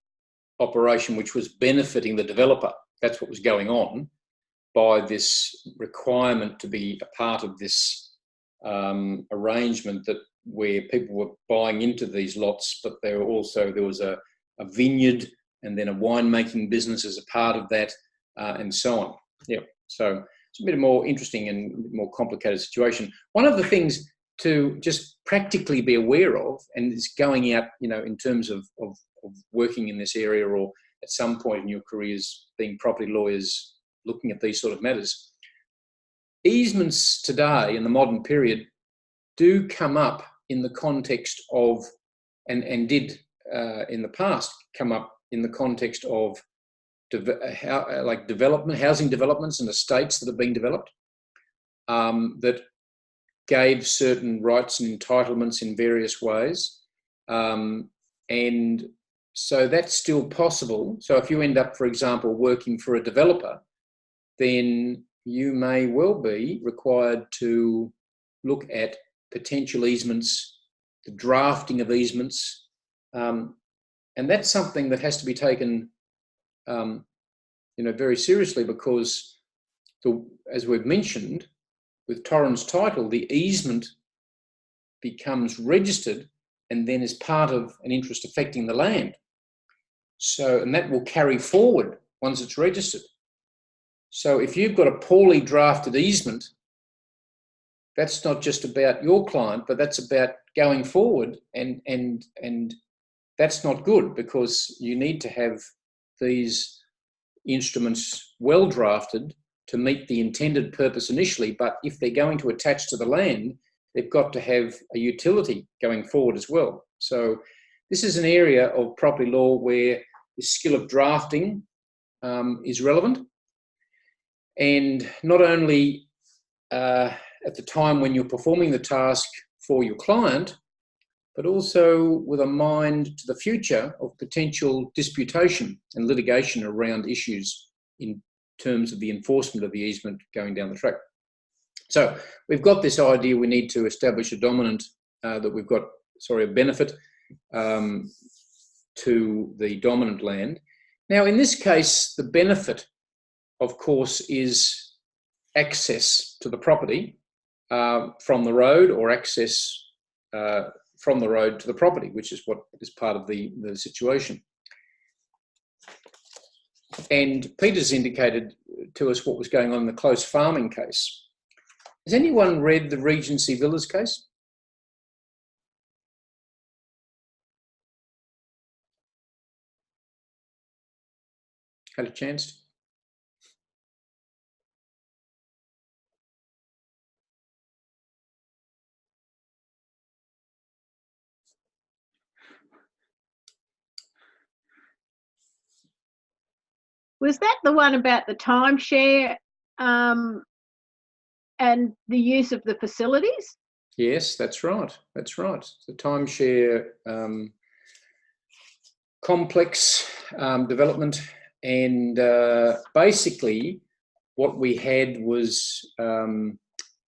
operation which was benefiting the developer. That's what was going on by this requirement to be a part of this arrangement where people were buying into these lots, but there was a vineyard and then a winemaking business as a part of that, and so on. Yeah, so it's a bit more interesting and a bit more complicated situation. One of the things to just practically be aware of, and is going out, in terms of working in this area or at some point in your careers being property lawyers looking at these sort of matters, easements today in the modern period do come up in the context of, and did in the past come up in the context of housing developments and estates that have been developed that gave certain rights and entitlements in various ways. And so that's still possible. So if you end up, for example, working for a developer, then you may well be required to look at potential easements, the drafting of easements, and that's something that has to be taken very seriously, because as we've mentioned, with Torrens title, the easement becomes registered and then is part of an interest affecting the land. So, and that will carry forward once it's registered. So if you've got a poorly drafted easement, that's not just about your client, but that's about going forward, and that's not good, because you need to have these instruments well drafted to meet the intended purpose initially. But if they're going to attach to the land, they've got to have a utility going forward as well. So this is an area of property law where the skill of drafting is relevant, and not only at the time when you're performing the task for your client, but also with a mind to the future of potential disputation and litigation around issues in terms of the enforcement of the easement going down the track. So we've got this idea we need to establish a dominant, a benefit to the dominant land. Now, in this case, the benefit, of course, is access to the property from the road, or access from the road to the property, which is what is part of the situation. And Peter's indicated to us what was going on in the close farming case. Has anyone read the Regency Villas case? Had a chance? Was that the one about the timeshare and the use of the facilities? Yes, that's right. That's right. The timeshare complex development, and basically what we had was an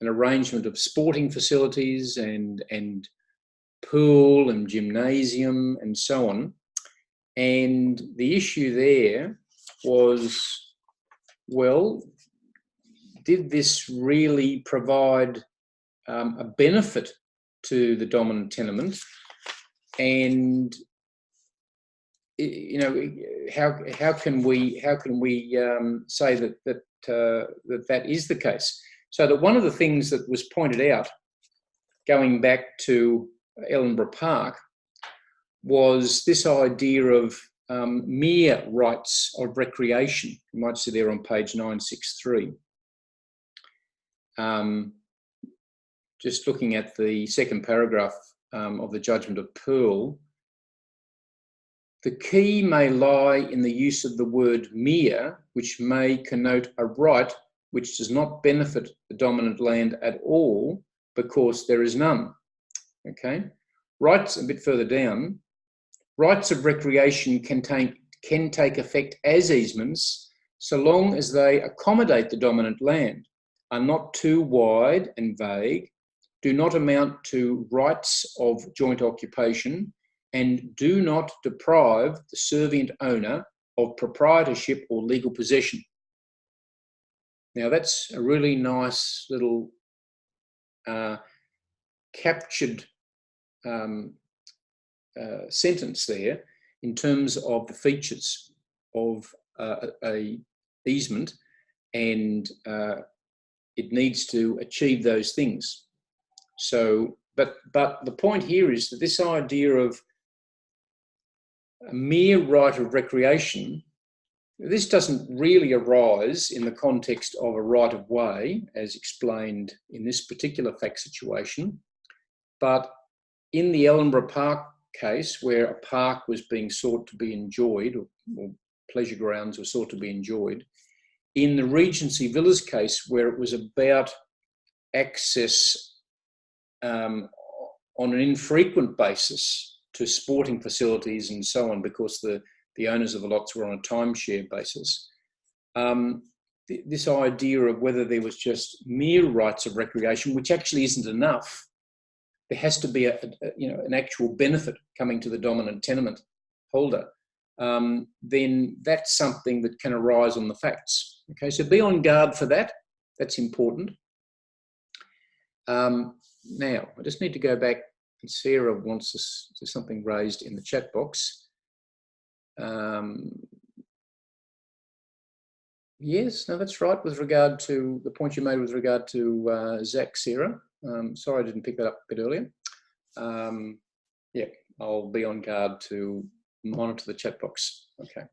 arrangement of sporting facilities and pool and gymnasium and so on. And the issue there was, well, did this really provide a benefit to the dominant tenement? And how can we say that is the case? So that one of the things that was pointed out, going back to Ellenborough Park, was this idea of mere rights of recreation. You might see there on page 963. Just looking at the second paragraph of the judgment of Pearl, the key may lie in the use of the word mere, which may connote a right which does not benefit the dominant land at all because there is none. Okay, rights a bit further down. Rights of recreation can take effect as easements so long as they accommodate the dominant land, are not too wide and vague, do not amount to rights of joint occupation, and do not deprive the servient owner of proprietorship or legal possession. Now that's a really nice little captured sentence there in terms of the features of a easement, and it needs to achieve those things. So, but the point here is that this idea of a mere right of recreation, this doesn't really arise in the context of a right of way, as explained in this particular fact situation, but in the Ellenborough Park case where a park was being sought to be enjoyed, or pleasure grounds were sought to be enjoyed. In the Regency Villas case, where it was about access on an infrequent basis to sporting facilities and so on, because the owners of the lots were on a timeshare basis, this idea of whether there was just mere rights of recreation, which actually isn't enough. There has to be an actual benefit coming to the dominant tenement holder. Then that's something that can arise on the facts. Okay, so be on guard for that. That's important. Now, I just need to go back, and Sarah wants us to something raised in the chat box. Yes, no, that's right, with regard to the point you made with regard to Zach, Sarah. Sorry I didn't pick that up a bit earlier. Yeah, I'll be on guard to monitor the chat box. Okay.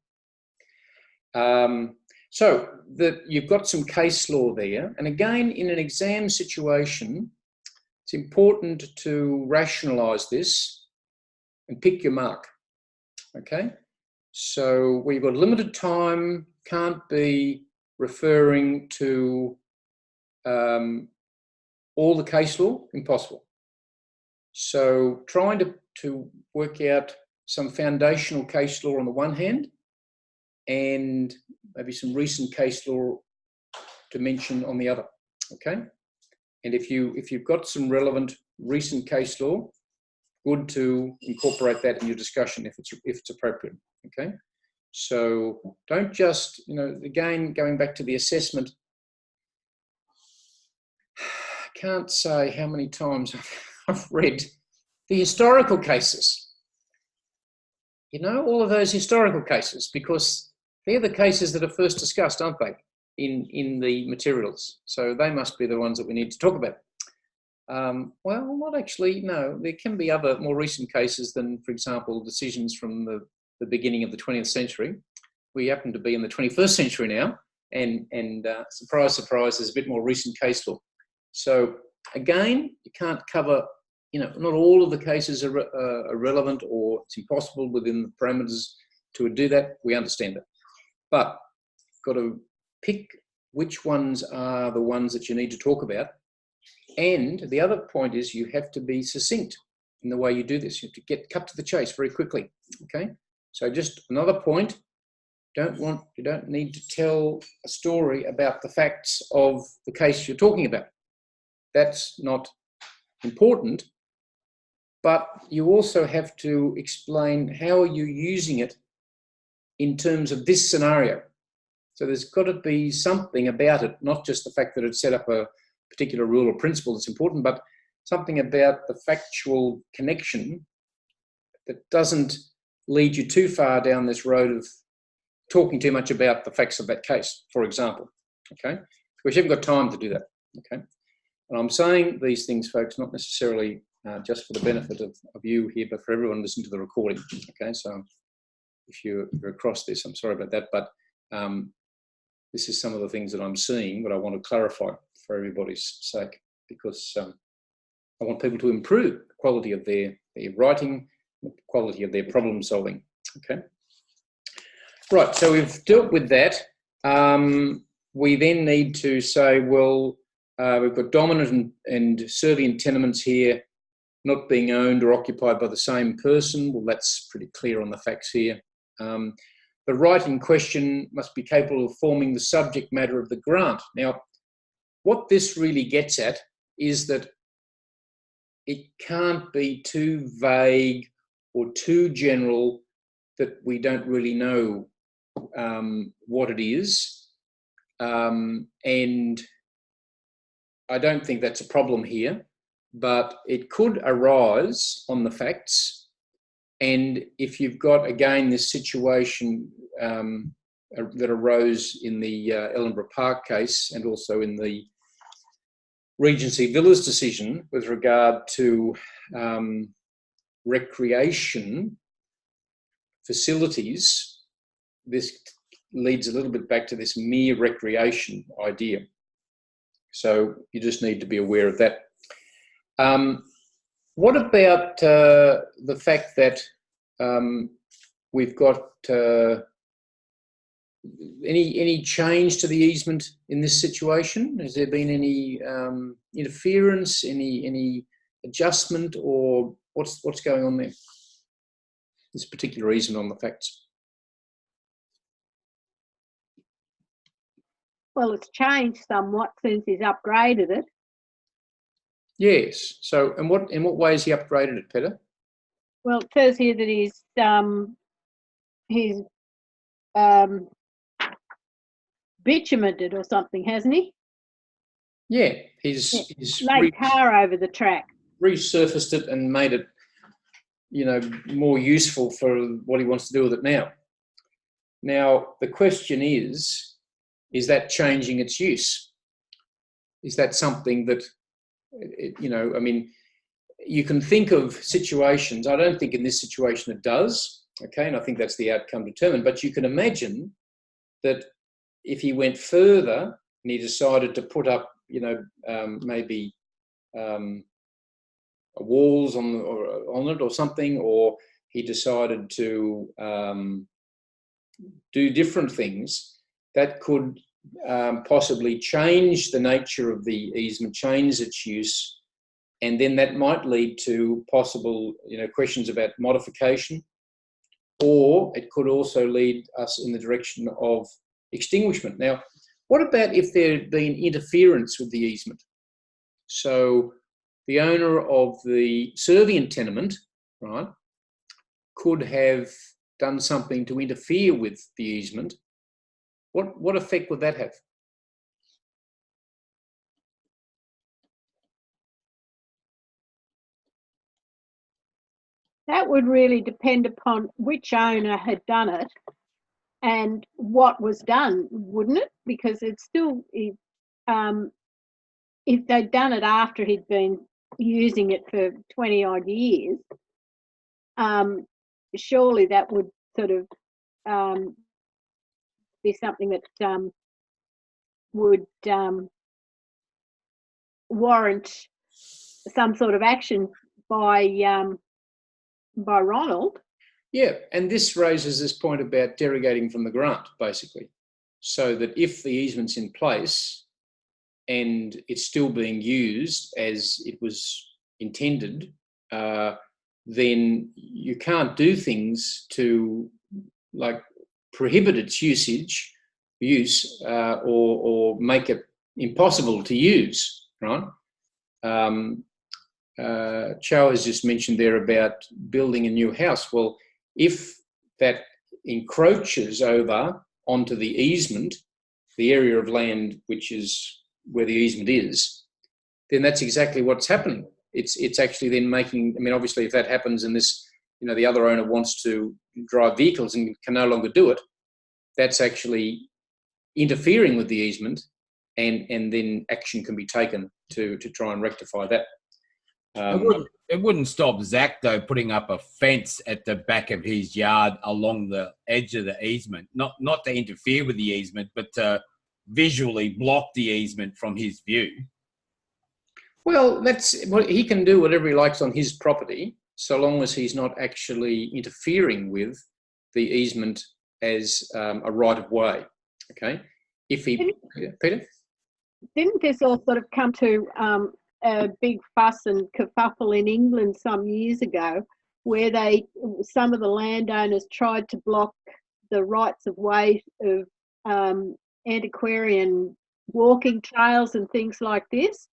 So you've got some case law there. And again, in an exam situation, it's important to rationalise this and pick your mark. Okay. So we've got limited time, can't be referring to all the case law, impossible. So trying to work out some foundational case law on the one hand, and maybe some recent case law to mention on the other, okay? And if you've got some relevant recent case law, good to incorporate that in your discussion if it's appropriate, okay? So don't just, again, going back to the assessment, I can't say how many times I've read the historical cases. All of those historical cases, because they're the cases that are first discussed, aren't they, in the materials? So they must be the ones that we need to talk about. Well, not actually, no. There can be other more recent cases than, for example, decisions from the beginning of the 20th century. We happen to be in the 21st century now, and surprise, surprise, there's a bit more recent case law. So again, you can't cover, not all of the cases are relevant, or it's impossible within the parameters to do that. We understand that. But you've got to pick which ones are the ones that you need to talk about. And the other point is you have to be succinct in the way you do this. You have to cut to the chase very quickly, okay? So just another point, you don't need to tell a story about the facts of the case you're talking about. That's not important, but you also have to explain how are you using it in terms of this scenario. So there's got to be something about it, not just the fact that it set up a particular rule or principle that's important, but something about the factual connection that doesn't lead you too far down this road of talking too much about the facts of that case, for example, okay? Because you haven't got time to do that, okay? And I'm saying these things, folks, not necessarily just for the benefit of you here, but for everyone listening to the recording, okay? So if you're across this, I'm sorry about that, but this is some of the things that I'm seeing, but I want to clarify for everybody's sake, because I want people to improve the quality of their writing, the quality of their problem solving, okay? Right, so we've dealt with that. We then need to say, well, we've got dominant and servient tenements here not being owned or occupied by the same person. Well, that's pretty clear on the facts here. The right in question must be capable of forming the subject matter of the grant. Now, what this really gets at is that it can't be too vague or too general that we don't really know what it is. And I don't think that's a problem here, but it could arise on the facts. And if you've got, again, this situation that arose in the Ellenborough Park case and also in the Regency Villas decision with regard to recreation facilities, this leads a little bit back to this mere recreation idea. So you just need to be aware of that. What about the fact that we've got any change to the easement in this situation? Has there been any interference, any adjustment, or what's going on there? This particular easement on the facts. Well, it's changed somewhat since he's upgraded it. Yes. So, in what way has he upgraded it, Peter? Well, it says here that he's bitumented or something, hasn't he? Yeah, he's laid tar over the track, resurfaced it and made it, more useful for what he wants to do with it now. Now, the question is that changing its use? Is that something that, you can think of situations. I don't think in this situation it does, okay, and I think that's the outcome determined, but you can imagine that if he went further and he decided to put up, maybe walls on it or something, or he decided to do different things, that could possibly change the nature of the easement, change its use, and then that might lead to possible, questions about modification, or it could also lead us in the direction of extinguishment. Now, what about if there had been interference with the easement? So the owner of the servient tenement, right, could have done something to interfere with the easement. What effect would that have? That would really depend upon which owner had done it and what was done, wouldn't it? Because it's still, if they'd done it after he'd been using it for 20 odd years, surely that would sort of be something that would warrant some sort of action by Ronald. Yeah, and this raises this point about derogating from the grant, basically, so that if the easement's in place and it's still being used as it was intended, then you can't do things to like prohibit its use or make it impossible to use, right? Chow has just mentioned there about building a new house. Well, if that encroaches over onto the easement, the area of land which is where the easement is, then that's exactly what's happening. It's actually then making, obviously if that happens and this, the other owner wants to drive vehicles and can no longer do it, that's actually interfering with the easement, and then action can be taken to try and rectify that. It wouldn't stop Zach, though, putting up a fence at the back of his yard along the edge of the easement, not to interfere with the easement, but to visually block the easement from his view. Well, he can do whatever he likes on his property, so long as he's not actually interfering with the easement as a right of way. Okay, Peter, didn't this all sort of come to a big fuss and kerfuffle in England some years ago, where some of the landowners tried to block the rights of way of antiquarian walking trails and things like this?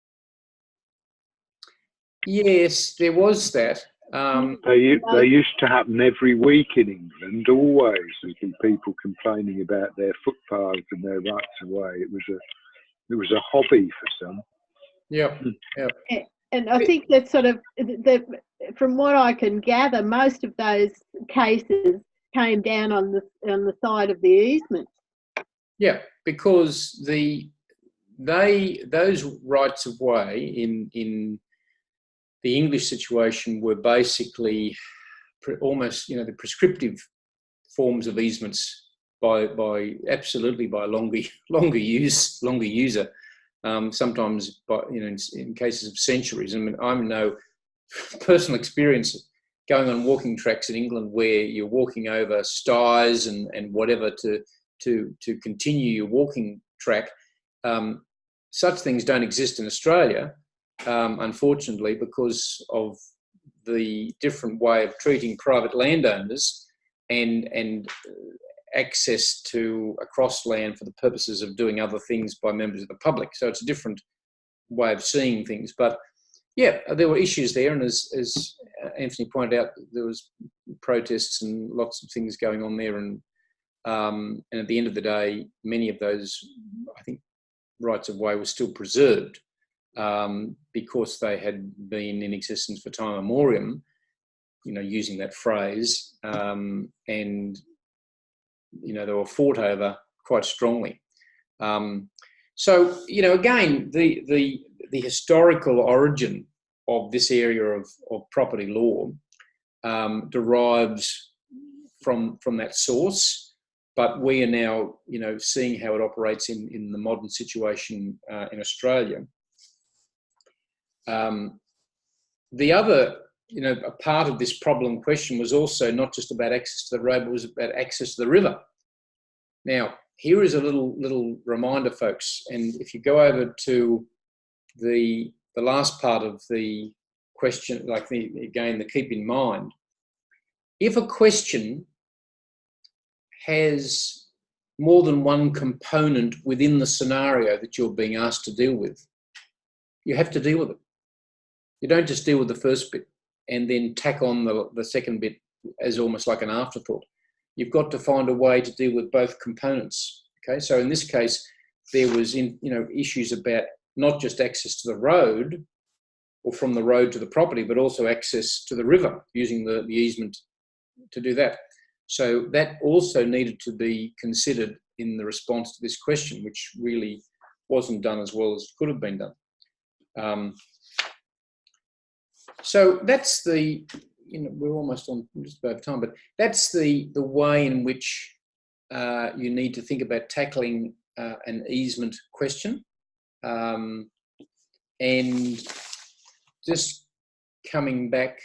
Yes, there was that. They used to happen every week in England, always. There'd be people complaining about their footpaths and their rights of way. It was a hobby for some. Yeah. And I think that sort of, from what I can gather, most of those cases came down on the side of the easement. Yeah, because those rights of way in the English situation were basically almost, the prescriptive forms of easements by longer user. Sometimes, in cases of centuries. I know personal experience going on walking tracks in England where you're walking over styes and whatever to continue your walking track. Such things don't exist in Australia, unfortunately, because of the different way of treating private landowners and access to across land for the purposes of doing other things by members of the public. So it's a different way of seeing things. But yeah, there were issues there, and as Anthony pointed out, there was protests and lots of things going on there, and at the end of the day, many of those, I think, rights of way were still preserved because they had been in existence for time immemorial, using that phrase, and they were fought over quite strongly. So again, the historical origin of this area of property law derives from that source. But we are now, seeing how it operates in the modern situation in Australia. The other, a part of this problem question was also not just about access to the road, but was about access to the river. Now, here is a little reminder, folks, and if you go over to the last part of the question, again, the keep in mind, if a question has more than one component within the scenario that you're being asked to deal with, you have to deal with it. You don't just deal with the first bit and then tack on the second bit as almost like an afterthought. You've got to find a way to deal with both components. Okay, so in this case, there was issues about not just access to the road or from the road to the property, but also access to the river using the easement to do that. So that also needed to be considered in the response to this question, which really wasn't done as well as it could have been done. So that's the, we're almost on just about time, but that's the way in which you need to think about tackling an easement question. And just coming back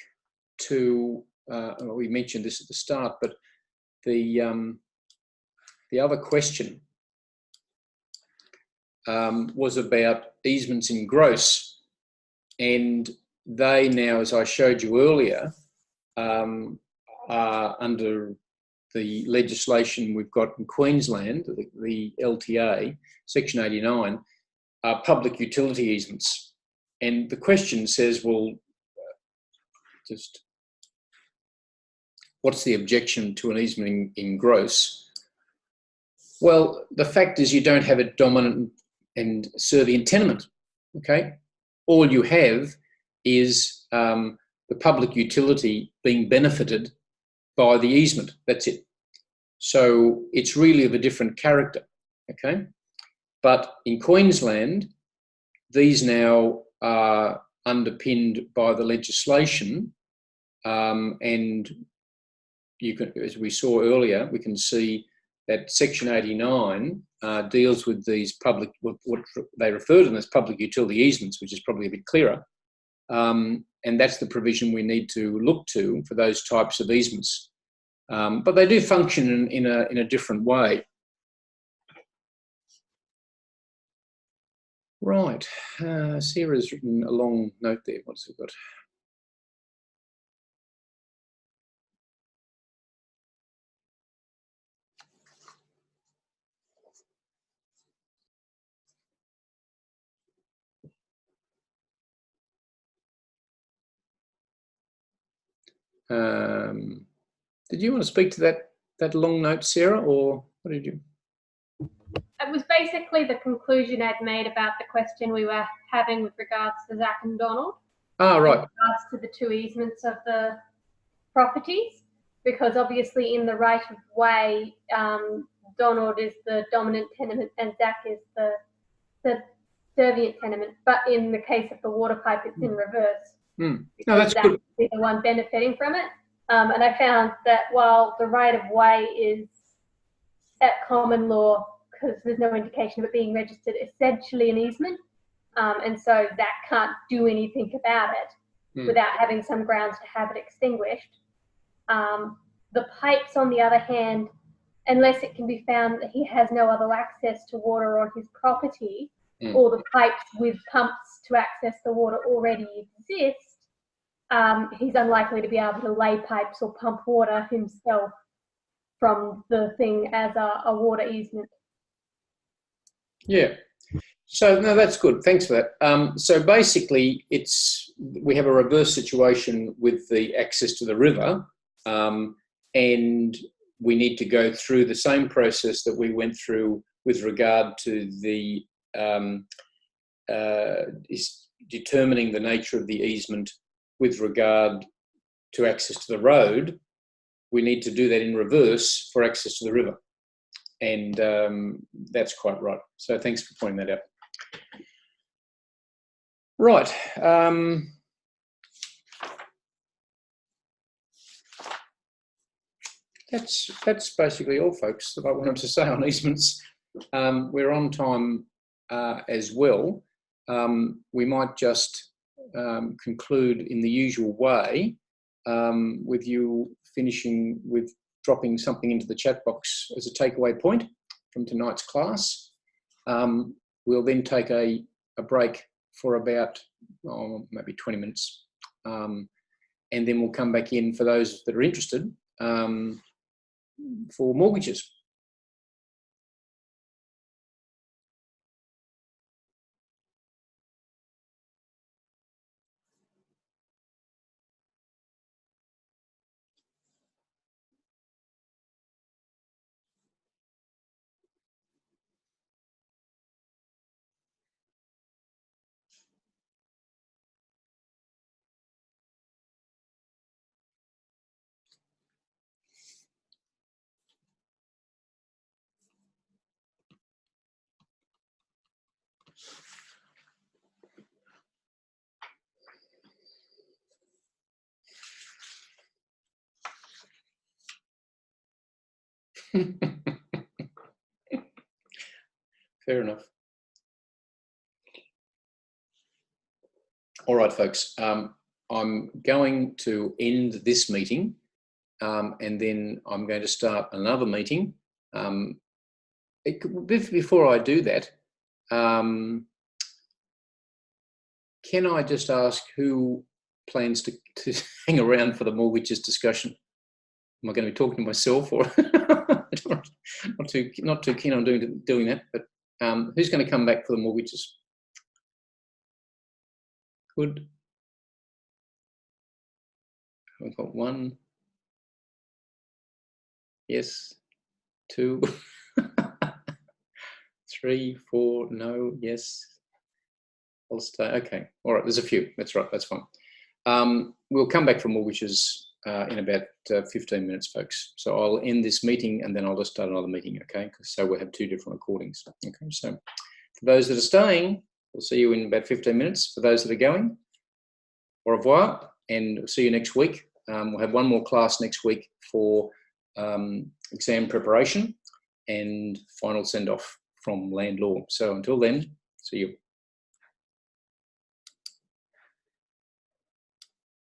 to, we mentioned this at the start, but the other question was about easements in gross, and they now, as I showed you earlier, are under the legislation we've got in Queensland, the LTA, Section 89, are public utility easements. And the question says, well, just what's the objection to an easement in gross? Well, the fact is you don't have a dominant and servient tenement, okay? All you have is the public utility being benefited by the easement, that's it. So it's really of a different character, okay? But in Queensland, these now are underpinned by the legislation, and you can, as we saw earlier, we can see that Section 89 deals with these public, what they refer to them as public utility easements, which is probably a bit clearer. And that's the provision we need to look to for those types of easements. But they do function in a different way. Right, Sarah's written a long note there. What's it got? Did you want to speak to that long note, Sarah, or what did you? It was basically the conclusion I'd made about the question we were having with regards to Zach and Donald. Ah, right. With regards to the two easements of the properties, because obviously in the right of way, Donald is the dominant tenement and Zach is the servient tenement. But in the case of the water pipe, it's in reverse. No, that's Zach good. is the one benefiting from it. And I found that while the right of way is at common law, because there's no indication of it being registered, essentially an easement, and so Zach can't do anything about it. without having some grounds to have it extinguished. The pipes, on the other hand, unless it can be found that he has no other access to water on his property, or the pipes with pumps to access the water already exist, he's unlikely to be able to lay pipes or pump water himself from the thing as a water easement. Yeah. So, no, that's good. Thanks for that. So basically, we have a reverse situation with the access to the river, and we need to go through the same process that we went through with regard to the is determining the nature of the easement with regard to access to the road. We need to do that in reverse for access to the river. And that's quite right. So thanks for pointing that out. Right. That's basically all, folks, that I wanted to say on easements. We're on time as well. We might just conclude in the usual way with you finishing with dropping something into the chat box as a takeaway point from tonight's class. We'll then take a break for about maybe 20 minutes, and then we'll come back in for those that are interested for mortgages. Fair enough. All right, folks. I'm going to end this meeting, and then I'm going to start another meeting. Before I do that, can I just ask who plans to hang around for the mortgages discussion? Am I going to be talking to myself, or not too keen on doing that? But who's going to come back for the mortgages? Good. I've got 1. Yes. 2. 3, 4. No. Yes. I'll stay. Okay. All right. There's a few. That's right. That's fine. We'll come back for mortgages in about 15 minutes, folks. So I'll end this meeting and then I'll just start another meeting. Okay. So we'll have 2 different recordings. Okay. So for those that are staying, we'll see you in about 15 minutes. For those that are going, au revoir, and see you next week. We'll have one more class next week for exam preparation and final send-off from land law. So until then, see you.